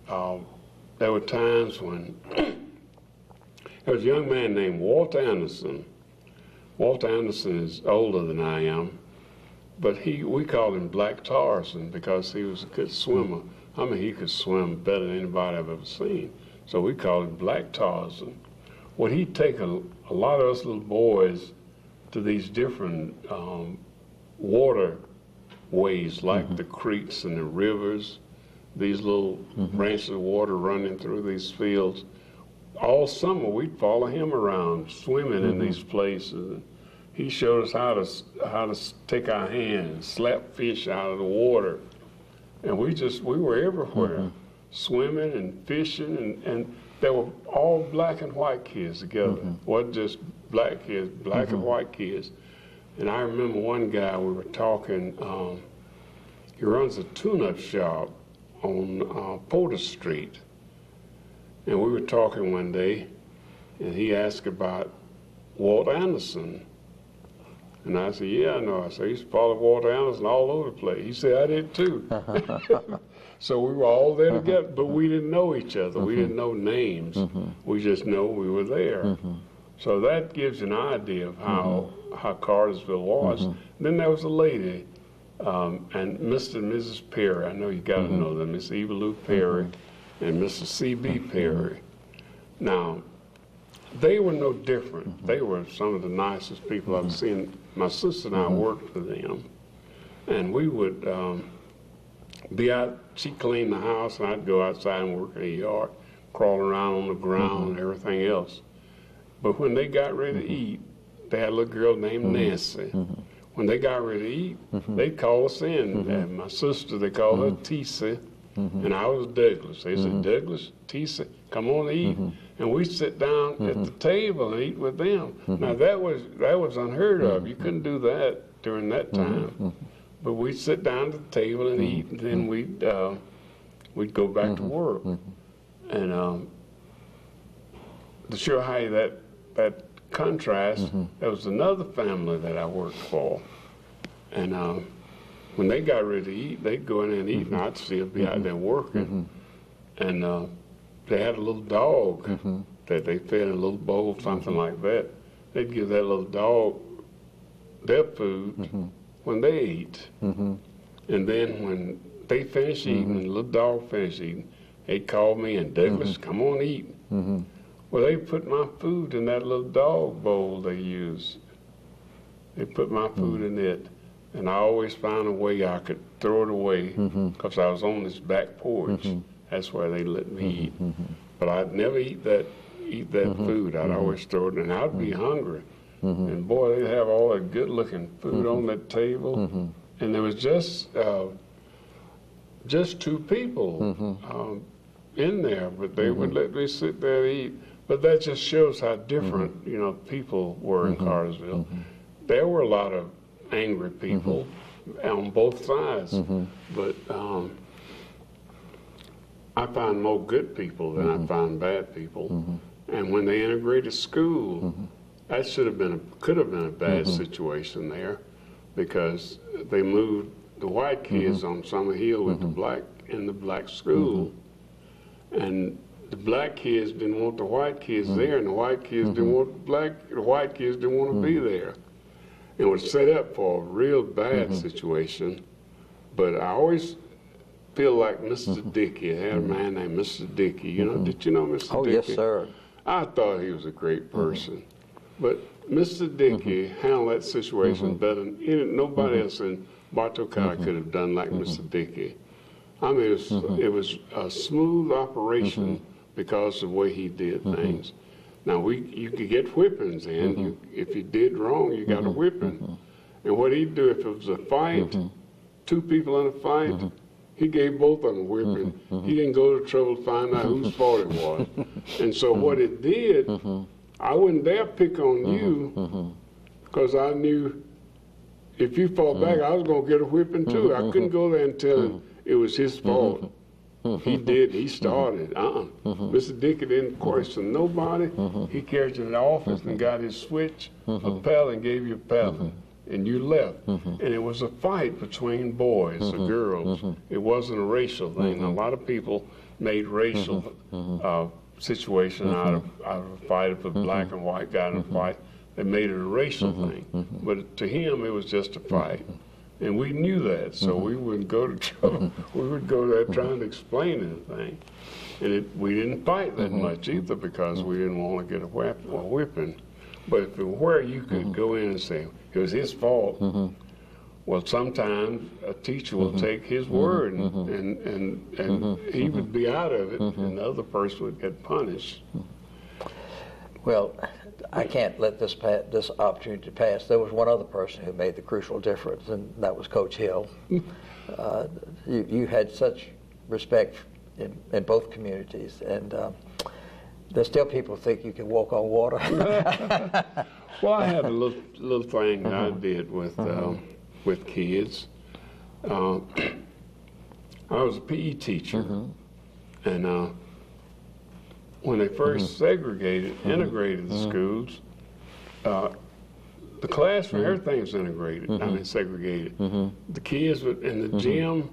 There were times when there was a young man named Walt Anderson. Walt Anderson is older than I am, but we called him Black Tarzan because he was a good swimmer. I mean, he could swim better than anybody I've ever seen. So we called him Black Tarzan. Well, he'd take a lot of us little boys to these different waterways, like the creeks and the rivers, these little branches of water running through these fields. All summer, we'd follow him around, swimming in these places. He showed us how to take our hands, slap fish out of the water. And we were everywhere, swimming and fishing, and they were all black and white kids together. It wasn't just black kids, black and white kids. And I remember one guy, we were talking, he runs a tune-up shop on Porter Street. And we were talking one day, and he asked about Walt Anderson. And I said, yeah, I know. I said, I used to follow Walt Anderson all over the place. He said, I did too. So we were all there together, but we didn't know each other. We didn't know names. We just know we were there. So that gives you an idea of how Cartersville was. Then there was a lady, and Mr. and Mrs. Perry. I know you got to know them. Miss Eva Lou Perry and Mr. C.B. Perry. Now, they were no different. They were some of the nicest people I've seen. My sister and I worked for them, and we would be out. She'd clean the house, and I'd go outside and work in the yard, crawl around on the ground and everything else. But when they got ready to eat, they had a little girl named Nancy. When they got ready to eat, they'd call us in. And my sister, they called her Tisa, and I was Douglas. They said, Douglas, Tisa, come on and eat. And we'd sit down at the table and eat with them. Now that was unheard of. You couldn't do that during that time. But we'd sit down at the table and eat, and then we'd go back to work. And to show how that contrast, there was another family that I worked for. And when they got ready to eat, they'd go in there and eat, and I'd still be out there working. And they had a little dog that they fed in a little bowl, something like that. they'd give that little dog their food when they ate. And then when they finished eating, and the little dog finished eating, they'd call me and, Douglas, come on eat. Well, they put my food in that little dog bowl they used. They put my food in it, and I always found a way I could throw it away because I was on this back porch. That's where they let me eat. But I'd never eat that food. I'd always throw it, and I'd be hungry. And boy, they'd have all that good-looking food on that table, and there was just two people in there, but they would let me sit there and eat. But that just shows how different, you know, people were in Cartersville. There were a lot of angry people on both sides, but I find more good people than I find bad people. And when they integrated school, that could have been a bad situation there, because they moved the white kids on Summer Hill with the black school, and the black kids didn't want the white kids there, and the white kids didn't want the white kids didn't want to be there. It was set up for a real bad situation. But I always feel like Mr. Dickey. I had a man named Mr. Dickey. You know, did you know Mr. Dickey? Oh, yes, sir. I thought he was a great person. But Mr. Dickey handled that situation better than nobody else in Bartow County could have done like Mr. Dickey. I mean, it was a smooth operation because of the way he did things. Now, you could get whippings in. If you did wrong, you got a whipping. And what he'd do if it was a fight, two people in a fight, he gave both of them a whipping. He didn't go to trouble to find out whose fault it was. And so what it did, I wouldn't dare pick on you, because I knew if you fought back, I was going to get a whipping too. I couldn't go there and tell him it was his fault. He did. He started. Mr. Dickey didn't question nobody. He carried you to the office and got his switch, a pal, and gave you a pal, and you left. And it was a fight between boys or girls. It wasn't a racial thing. A lot of people made racial situation out of a fight. If a black and white got in a fight, they made it a racial thing. But to him, it was just a fight. And we knew that, so we wouldn't go to trouble. We would go there trying to explain anything. And we didn't fight that much either, because we didn't want to get a whipping. But if it were where you could go in and say, it was his fault, well, sometimes a teacher will take his word, and he would be out of it, and the other person would get punished. Well, I can't let this opportunity pass. There was one other person who made the crucial difference, and that was Coach Hill. You had such respect in both communities, and there's still people who think you can walk on water. Well, I had a little thing I did with kids. I was a PE teacher, and when they first integrated the schools, the classroom, everything was integrated, I mean segregated. The kids in the gym,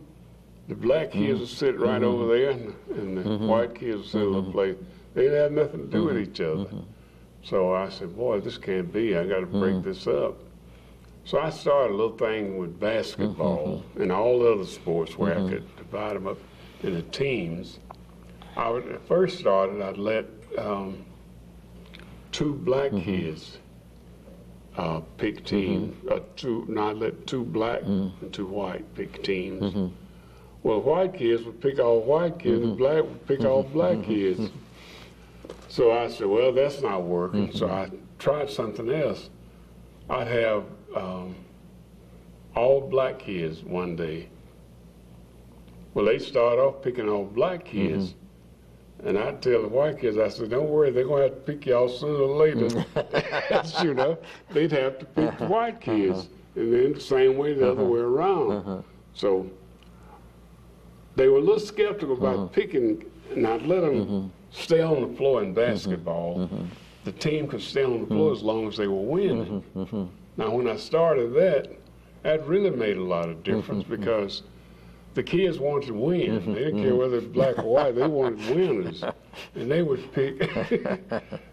the black kids would sit right over there, and the white kids would sit in the place. They didn't have nothing to do with each other. So I said, boy, this can't be. I got to break this up. So I started a little thing with basketball and all the other sports where I could divide them up into teams. First started, I'd let two black kids pick teams. I'd let two black and two white pick teams. Well, white kids would pick all white kids, and black would pick all black kids. So I said, well, that's not working. So I tried something else. I'd have all black kids one day. Well, they start off picking all black kids. And I'd tell the white kids, I said, don't worry, they're going to have to pick y'all sooner or later. You know, they'd have to pick the white kids. And then the same way the other way around. So they were a little skeptical about picking, and I'd let them stay on the floor in basketball. The team could stay on the floor as long as they were winning. Now, when I started that really made a lot of difference, because the kids wanted to win. They didn't care whether it was black or white. They wanted winners. And they would pick,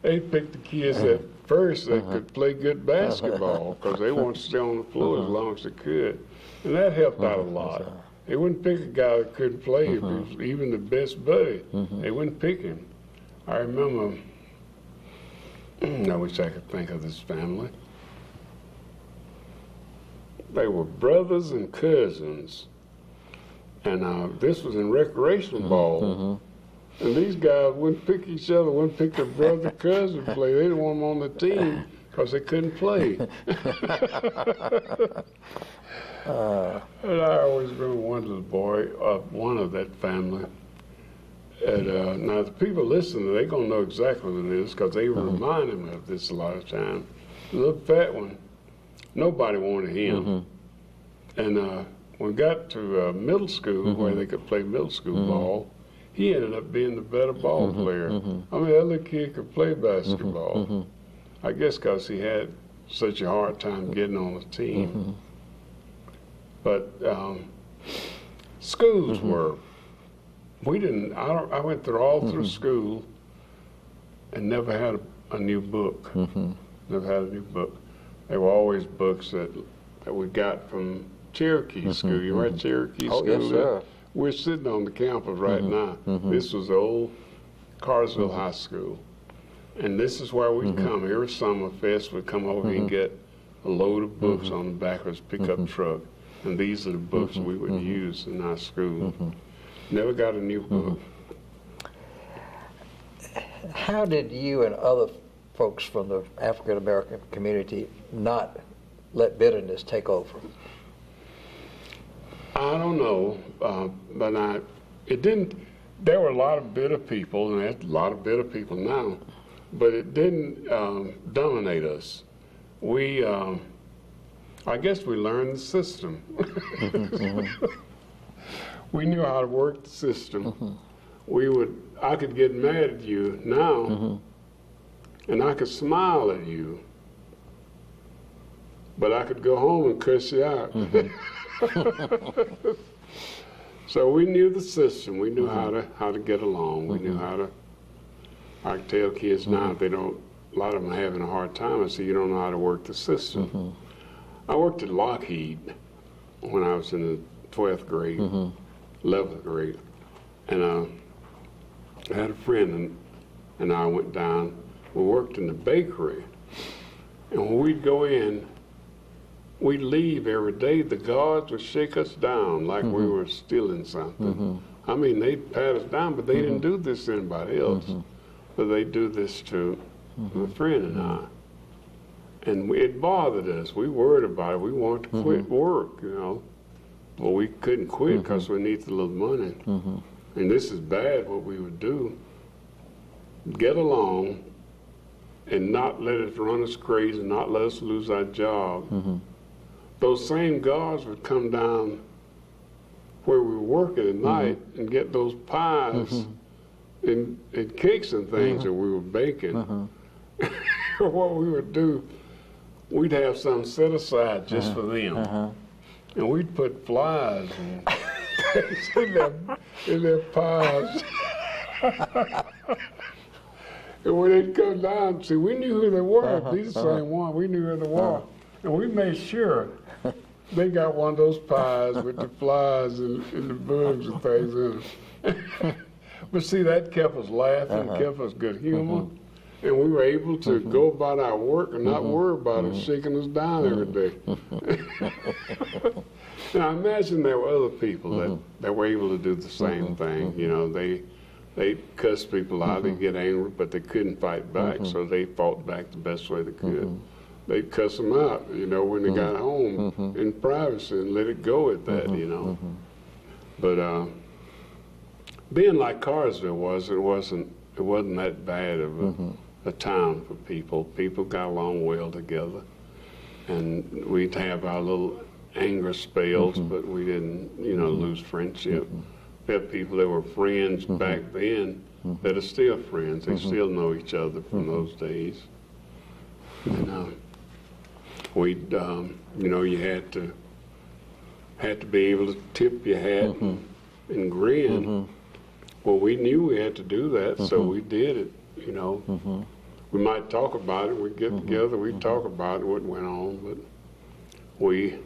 they'd pick the kids that first that could play good basketball because they wanted to stay on the floor as long as they could. And that helped out a lot. They wouldn't pick a guy that couldn't play, if he was even the best buddy. They wouldn't pick him. I remember, I wish I could think of this family. They were brothers and cousins. And this was in recreational ball. And these guys wouldn't pick each other, wouldn't pick their brother, cousin to play. They didn't want them on the team because they couldn't play. And I always remember one little boy, one of that family. And now the people listening, they're going to know exactly what it is because they remind me of this a lot of times. The little fat one, nobody wanted him. And when we got to middle school, where they could play middle school ball, he ended up being the better ball player. I mean, that little kid could play basketball. I guess because he had such a hard time getting on the team. But schools were, we didn't, I went through all through school and never had a new book. Never had a new book. They were always books that we got from Cherokee School. You were at Cherokee School? Yes, sir. We're sitting on the campus right now. This was the old Carsville High School. And this is where we'd come. Every summer fest, we'd come over and get a load of books on the back of his pickup truck. And these are the books we would use in our school. Never got a new book. How did you and other folks from the African American community not let bitterness take over? I don't know, but it didn't, there were a lot of bitter people, and there's a lot of bitter people now, but it didn't dominate us. We, I guess we learned the system. We knew how to work the system. I could get mad at you now, and I could smile at you, but I could go home and cuss you out. So we knew the system. We knew how to get along. We knew how to. I tell kids now if they don't. A lot of them are having a hard time. I say you don't know how to work the system. I worked at Lockheed when I was in the 12th grade, 11th grade, and I had a friend and I went down. We worked in the bakery, and when we'd go in, we'd leave every day. The guards would shake us down like we were stealing something. I mean, they'd pat us down, but they didn't do this to anybody else. But they do this to my friend and I. And it bothered us. We worried about it. We wanted to quit work, you know. But we couldn't quit because we needed a little money. And this is bad what we would do. Get along and not let it run us crazy, not let us lose our job. Those same guards would come down where we were working at night and get those pies and cakes and things that we were baking. What we would do, we'd have some set aside just for them. And we'd put flies in their pies. And when they'd come down, see, we knew who they were. These are the same one. We knew who they were. And we made sure they got one of those pies with the flies and the bugs and things in it. But see, that kept us laughing, kept us good humor. And we were able to go about our work and not worry about it shaking us down every day. Now, I imagine there were other people that were able to do the same thing. You know, they cuss people out, they get angry, but they couldn't fight back, so they fought back the best way they could. They'd cuss them out, you know, when they got home in privacy and let it go at that, you know. But being like Carsville was, it wasn't that bad of a town for people. People got along well together, and we'd have our little anger spells, but we didn't, you know, lose friendship. We had people that were friends back then that are still friends. They still know each other from those days. And we'd, you know, you had to had to be able to tip your hat and grin. Well, we knew we had to do that, so we did it, you know. We might talk about it, we'd get together, we'd talk about what went on, but we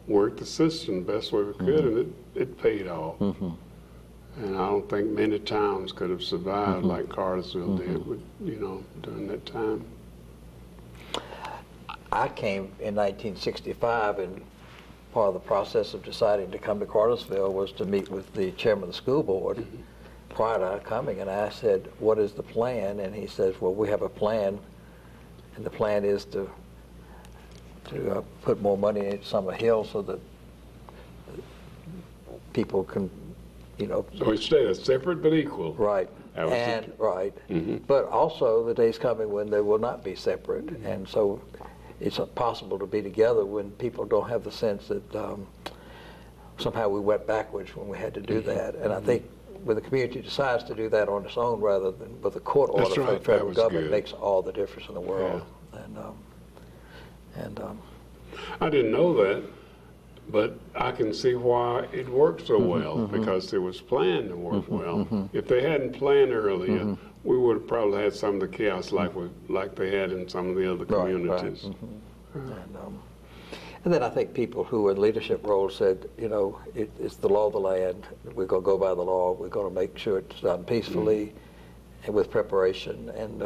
worked the system the best way we could, and it paid off. And I don't think many towns could have survived like Cartersville did, you know, during that time. I came in 1965, and part of the process of deciding to come to Cartersville was to meet with the chairman of the school board prior to coming, and I said, what is the plan? And he says, well, we have a plan, and the plan is to put more money in Summer Hill so that people can, you know. So we stayed separate but equal. Right. And right. But also the day's coming when they will not be separate, and so it's possible to be together when people don't have the sense that somehow we went backwards when we had to do that. And I think when the community decides to do that on its own rather than with a court order from the federal government, makes all the difference in the world. Yeah. I didn't know that, but I can see why it worked so well, because it was planned to work well. If they hadn't planned earlier, we would have probably had some of the chaos like they had in some of the other communities. And then I think people who were in leadership roles said, you know, it's the law of the land. We're going to go by the law. We're going to make sure it's done peacefully and with preparation. And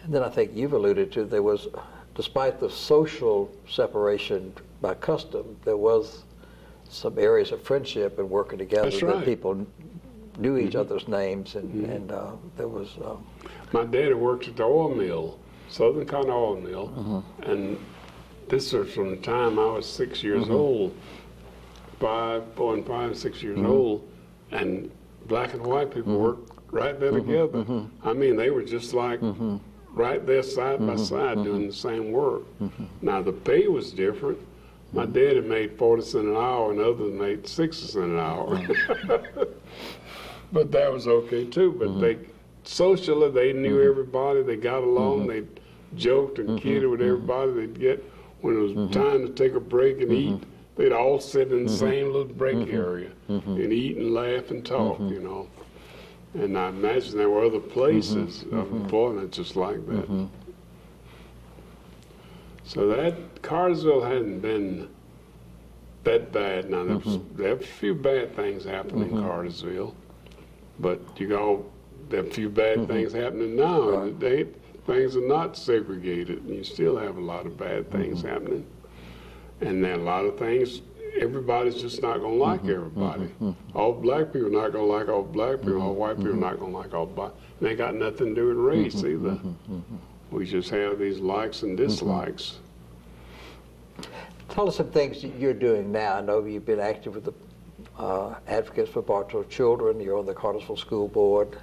then I think you've alluded to, there was, despite the social separation by custom, there was some areas of friendship and working together that people knew each other's names, and there was... My daddy worked at the oil mill, Southern Cotton Oil Mill, and this was from the time I was 6 years old, 6 years old, and black and white people worked right there together. I mean, they were just like right there side by side doing the same work. Now, the pay was different. My daddy made 40 cents an hour and others made 60 cents an hour. But that was okay too. But they socially, they knew everybody. They got along. They joked and kidded with everybody. They'd get, when it was time to take a break and eat, they'd all sit in the same little break area and eat and laugh and talk, you know. And I imagine there were other places of employment just like that. So that Cartersville hadn't been that bad. Now there were a few bad things happening in Cartersville, but there are a few bad things happening now. Things are not segregated, and you still have a lot of bad things happening. And there are a lot of things, everybody's just not going to like everybody. All black people are not going to like all black people. All white people are not going to like all black. And they got nothing to do with race either. We just have these likes and dislikes. Tell us some things that you're doing now. I know you've been active with the Advocates for Bartow Children. You're on the Cartersville School Board.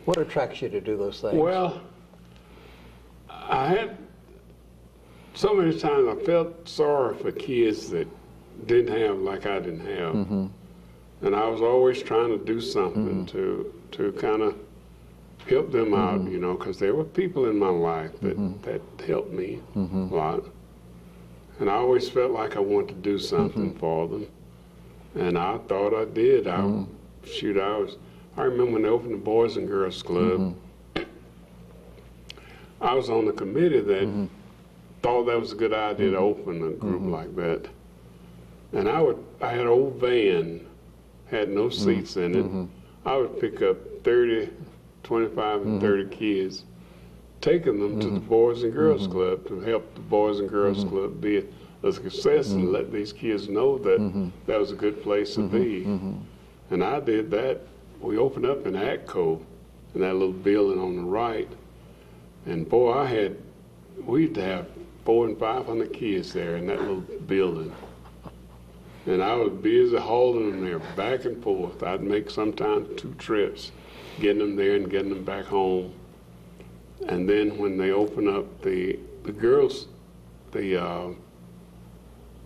What attracts you to do those things? Well, I had so many times I felt sorry for kids that didn't have like I didn't have. And I was always trying to do something to kind of help them out, you know, because there were people in my life that helped me a lot. And I always felt like I wanted to do something for them. And I thought I did. I remember when they opened the Boys and Girls Club, I was on the committee that thought that was a good idea to open a group like that. And I had an old van, had no seats in it. I would pick up 30, 25 and 30 kids, taking them to the Boys and Girls Club to help the Boys and Girls Club be a success and let these kids know that that was a good place to be. And I did that. We opened up in Atco, in that little building on the right. And boy, we'd have 400 and 500 kids there in that little building. And I was busy hauling them there back and forth. I'd make sometimes 2 trips, getting them there and getting them back home. And then when they opened up the girls, the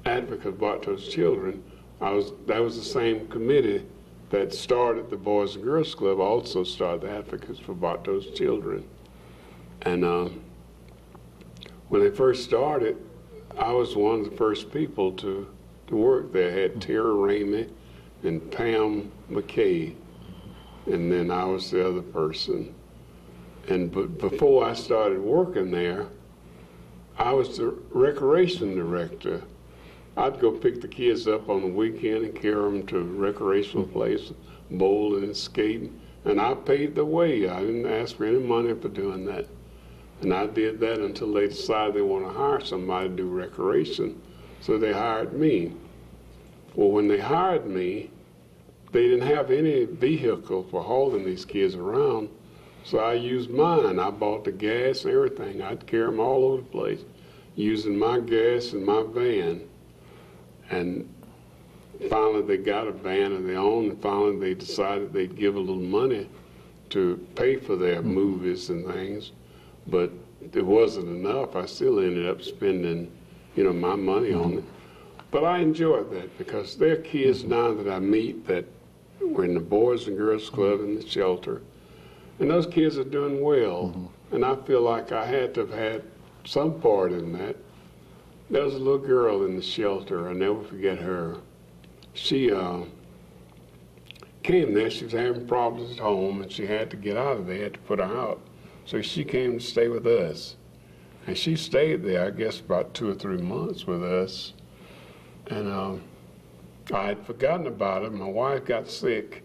Advocate of Bartow's Children, that was the same committee that started the Boys and Girls Club, also started the Advocates for Bartow's Children. And when they first started, I was one of the first people to to work there had Tara Ramey and Pam McKay, and then I was the other person. And before I started working there, I was the recreation director. I'd go pick the kids up on the weekend and carry them to recreational places, bowling and skating, and I paid the way. I didn't ask for any money for doing that. And I did that until they decided they want to hire somebody to do recreation, so they hired me. Well, when they hired me, they didn't have any vehicle for hauling these kids around, so I used mine. I bought the gas and everything. I'd carry them all over the place, using my gas and my van. And finally they got a van of their own, and finally they decided they'd give a little money to pay for their movies and things, but it wasn't enough. I still ended up spending, my money on it. But I enjoyed that because there are kids now that I meet that were in the Boys and Girls Club in the shelter, and those kids are doing well. And I feel like I had to have had some part in that. There was a little girl in the shelter, I'll never forget her. She came there, she was having problems at home, and she had to get out of there, had to put her out. So she came to stay with us. And she stayed there, I guess, about 2 or 3 months with us. And I had forgotten about her. My wife got sick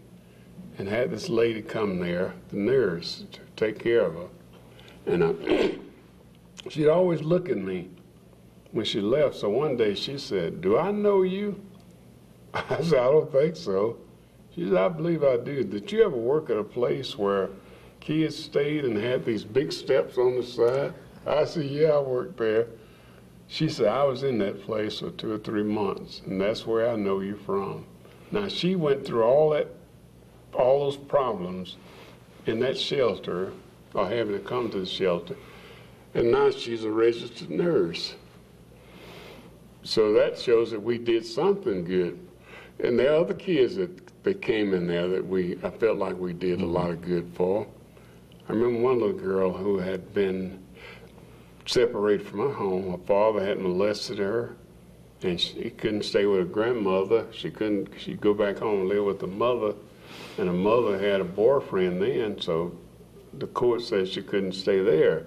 and had this lady come there, the nurse, to take care of her. And she'd always look at me when she left. So one day she said, "Do I know you?" I said, "I don't think so." She said, "I believe I do. Did you ever work at a place where kids stayed and had these big steps on the side?" I said, "Yeah, I worked there." She said, "I was in that place for 2 or 3 months, and that's where I know you from." Now, she went through all those problems in that shelter, or having to come to the shelter, and now she's a registered nurse. So that shows that we did something good. And there are other kids that came in there that I felt like we did a lot of good for. I remember one little girl who had been separated from her home. Her father had molested her, and she couldn't stay with her grandmother. She'd go back home and live with the mother, and her mother had a boyfriend then, so the court said she couldn't stay there.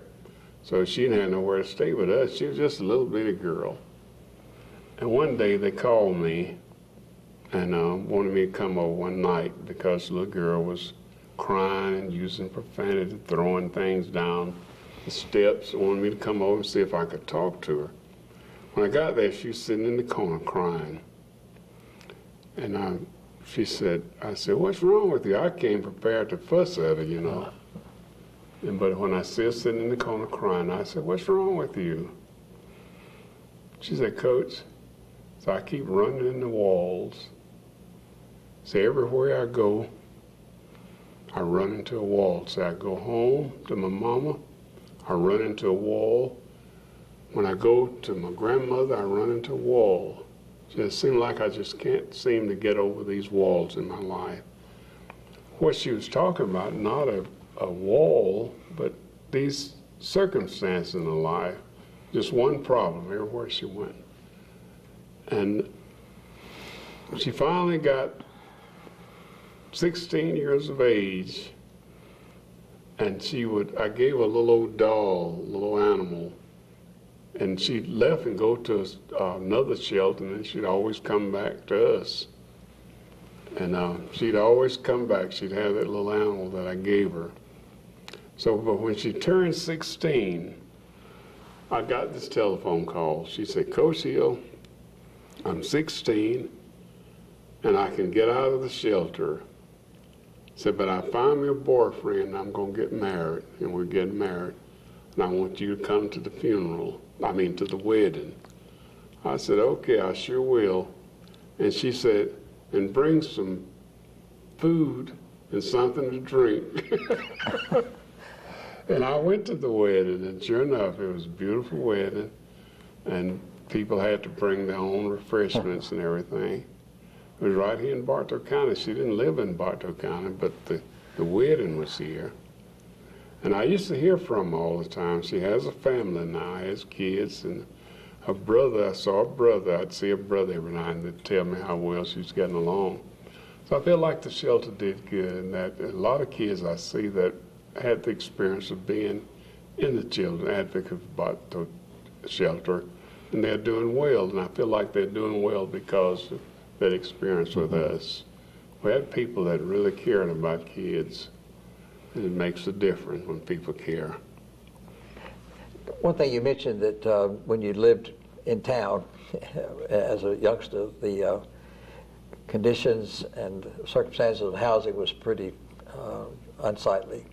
So she didn't have nowhere to stay with us. She was just a little bitty girl. And one day they called me and wanted me to come over one night because the little girl was crying and using profanity, throwing things down the steps, and wanted me to come over and see if I could talk to her. When I got there, she was sitting in the corner crying. And I said, "What's wrong with you?" I came prepared to fuss at her, But when I see her sitting in the corner crying, I said, "What's wrong with you?" She said, "Coach, so I keep running into walls. So everywhere I go, I run into a wall. So I go home to my mama, I run into a wall. When I go to my grandmother, I run into a wall. So it seems like I just can't seem to get over these walls in my life." What she was talking about, not a wall, but these circumstances in her life, just one problem everywhere she went. And she finally got 16 years of age, and I gave her a little old doll, a little animal, and she'd left and go to another shelter, and then she'd always come back to us. And she'd always come back. She'd have that little animal that I gave her. So, but when she turned 16, I got this telephone call. She said, "Coach Hill, I'm 16, and I can get out of the shelter." Said, "But I found me a boyfriend, and I'm going to get married, and we're getting married, and I want you to come to the to the wedding." I said, "Okay, I sure will." And she said, "And bring some food and something to drink." And I went to the wedding, and sure enough, it was a beautiful wedding, and people had to bring their own refreshments and everything. It was right here in Bartow County. She didn't live in Bartow County, but the wedding was here. And I used to hear from her all the time. She has a family now, has kids, and a brother, I saw a brother, I'd see a brother every night and they'd tell me how well she's getting along. So I feel like the shelter did good, and that a lot of kids I see that had the experience of being in the Children Advocate Bartow shelter, and they're doing well, and I feel like they're doing well because of that experience with us. We had people that really cared about kids, and it makes a difference when people care. One thing you mentioned that when you lived in town as a youngster, the conditions and circumstances of housing was pretty unsightly.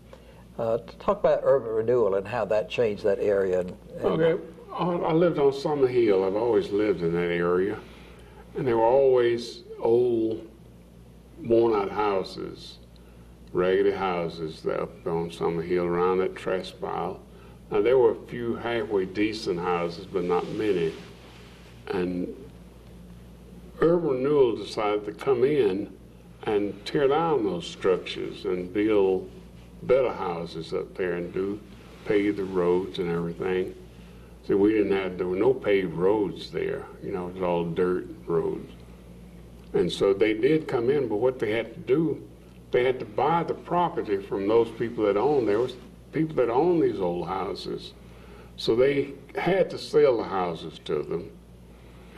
Talk about urban renewal and how that changed that area. Okay, I lived on Summer Hill. I've always lived in that area, and there were always old, worn-out houses, raggedy houses up on Summer Hill around that trash pile. Now, there were a few halfway decent houses, but not many. And urban renewal decided to come in and tear down those structures and build better houses up there and pave the roads and everything. See, there were no paved roads there. You know, it was all dirt roads. And so they did come in, but what they had to do, they had to buy the property from those people that owned. There was people that owned these old houses. So they had to sell the houses to them.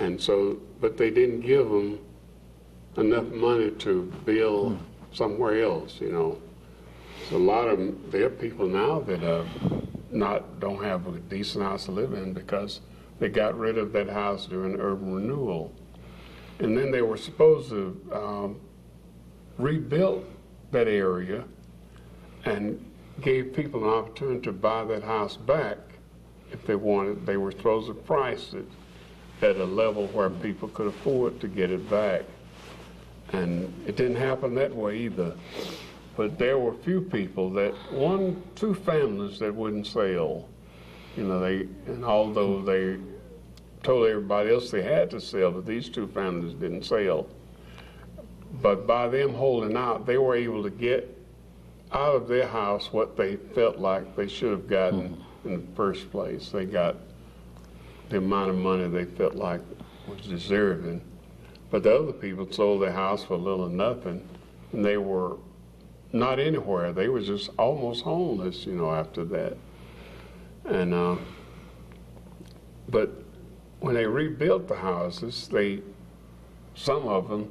And so, but they didn't give them enough money to build somewhere else, you know. So a lot of them, there are people now that don't have a decent house to live in because they got rid of that house during urban renewal. And then they were supposed to rebuild that area and gave people an opportunity to buy that house back if they wanted. They were supposed to price it at a level where people could afford to get it back. And it didn't happen that way either. But there were a few people two families that wouldn't sell. You know, and although they told everybody else they had to sell, but these two families didn't sell. But by them holding out, they were able to get out of their house what they felt like they should have gotten in the first place. They got the amount of money they felt like was deserving. But the other people sold their house for little or nothing, and they were not anywhere. They were just almost homeless, you know, after that. And but when they rebuilt the houses, some of them,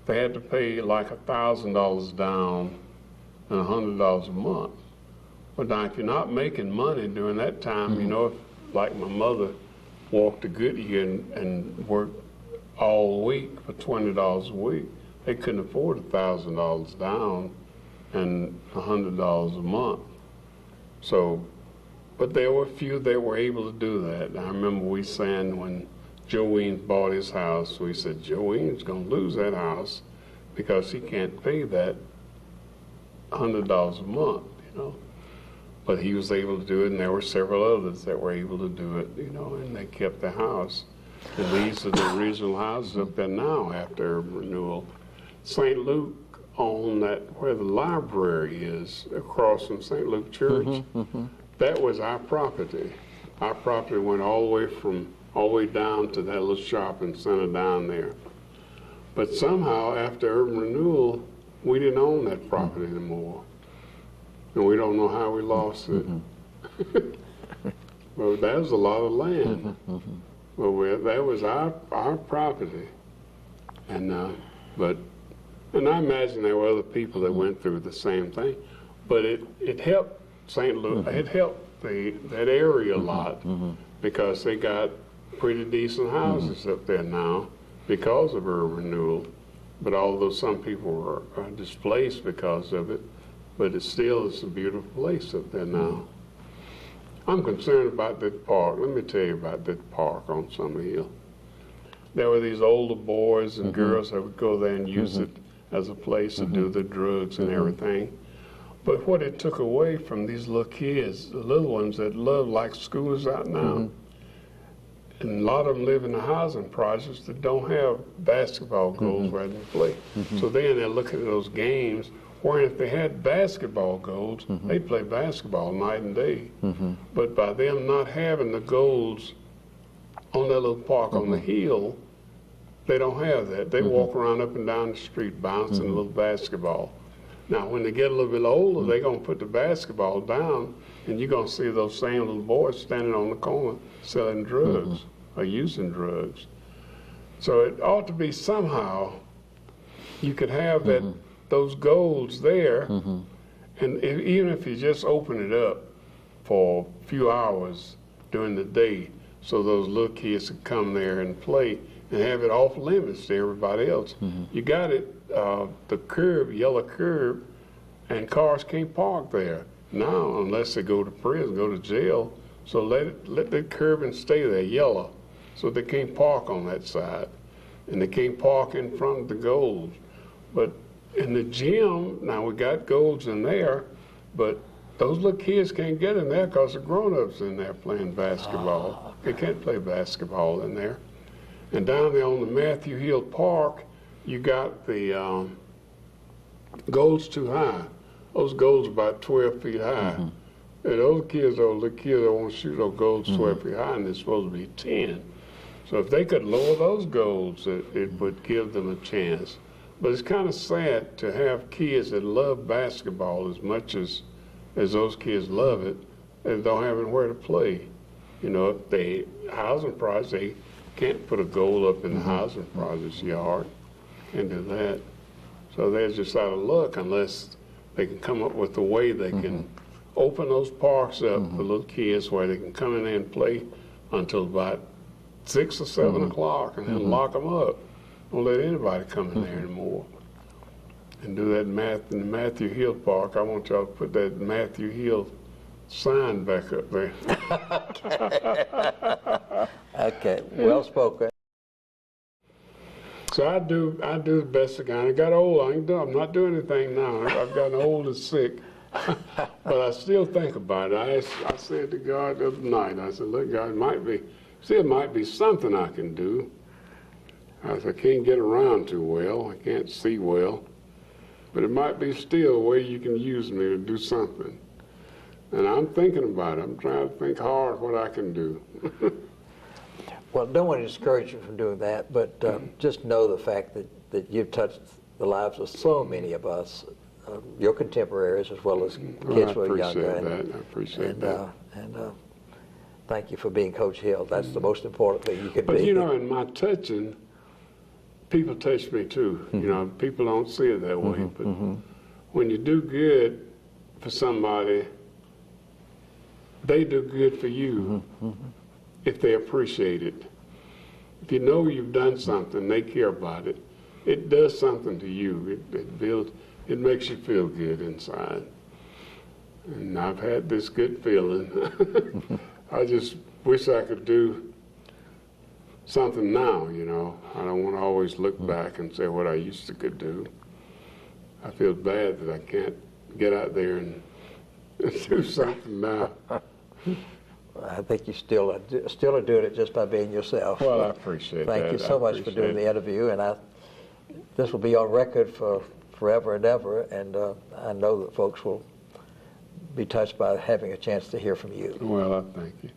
they had to pay like $1,000 down and $100 a month. But now, if you're not making money during that time, you know, if, like my mother walked to Goodyear and worked all week for $20 a week, they couldn't afford $1,000 down and $100 a month. So, but there were a few that were able to do that. I remember we saying when Joe Weems bought his house, we said, Joe Weems is going to lose that house because he can't pay that $100 a month, you know. But he was able to do it, and there were several others that were able to do it, you know, and they kept the house. And these are the original houses up there now after urban renewal. St. Luke owned that where the library is across from St. Luke Church. That was our property. Our property went all the way down to that little shopping center down there. But somehow after urban renewal, we didn't own that property anymore. And we don't know how we lost it. Well, that was a lot of land. Well, that was our property. And and I imagine there were other people that went through the same thing. But it helped St. Louis, it helped that area a lot because they got pretty decent houses up there now because of urban renewal. But although some people are displaced because of it, but it still is a beautiful place up there now. I'm concerned about that park. Let me tell you about that park on Summer Hill. There were these older boys and girls that would go there and use it as a place to do the drugs and everything. But what it took away from these little kids, the little ones that love, like school is out now, and a lot of them live in the housing projects that don't have basketball goals where they can play. So then they're looking at those games where if they had basketball goals, they'd play basketball night and day. But by them not having the goals on that little park on the hill, they don't have that. They walk around up and down the street bouncing a little basketball. Now, when they get a little bit older, they're going to put the basketball down, and you're going to see those same little boys standing on the corner selling drugs or using drugs. So it ought to be somehow you could have that those goals there, and even if you just open it up for a few hours during the day, so those little kids can come there and play and have it off limits to everybody else. You got it, the curb, yellow curb, and cars can't park there now unless they go to prison, go to jail. So let that curb and stay there, yellow, so they can't park on that side. And they can't park in front of the goals. But in the gym, now we got goals in there, but those little kids can't get in there because the grown-ups in there playing basketball. They can't play basketball in there. And down there on the Matthew Hill Park, you got the goals too high. Those goals about 12 feet high. And those kids, the kids that want to shoot those goals 12 feet high, and they're supposed to be 10. So if they could lower those goals, it would give them a chance. But it's kind of sad to have kids that love basketball as much as those kids love it, and don't have anywhere to play. You know, if they housing projects, they can't put a goal up in the housing project's yard. Can't do that. So they're just out of luck unless they can come up with a way they can open those parks up for little kids where they can come in there and play until about 6 or 7 o'clock and then lock them up. Don't let anybody come in there anymore. And do that in the Matthew Hill Park. I want y'all to put that Matthew Hill sign back up there. Okay, well spoken. So I do the best I can. I got old. I'm not doing anything now. I've gotten old and sick. But I still think about it. I said to God the other night, I said, look, God, it might be something I can do. I said, I can't get around too well. I can't see well. But it might be still a way you can use me to do something. And I'm thinking about it. I'm trying to think hard what I can do. Well, don't want to discourage you from doing that, but just know the fact that you've touched the lives of so many of us, your contemporaries as well as kids who are younger. I appreciate that. And thank you for being Coach Hill. That's the most important thing you could be. But you know, in my touching, people touch me too. You know, people don't see it that way. But when you do good for somebody, they do good for you if they appreciate it. If you know you've done something, they care about it. It does something to you. It makes you feel good inside. And I've had this good feeling. I just wish I could do something now, you know. I don't want to always look back and say what I used to could do. I feel bad that I can't get out there and do something now. I think you still are doing it just by being yourself. Well, I appreciate that. Thank you so much for doing the interview, and this will be on record for forever and ever, and I know that folks will be touched by having a chance to hear from you. Well, I thank you.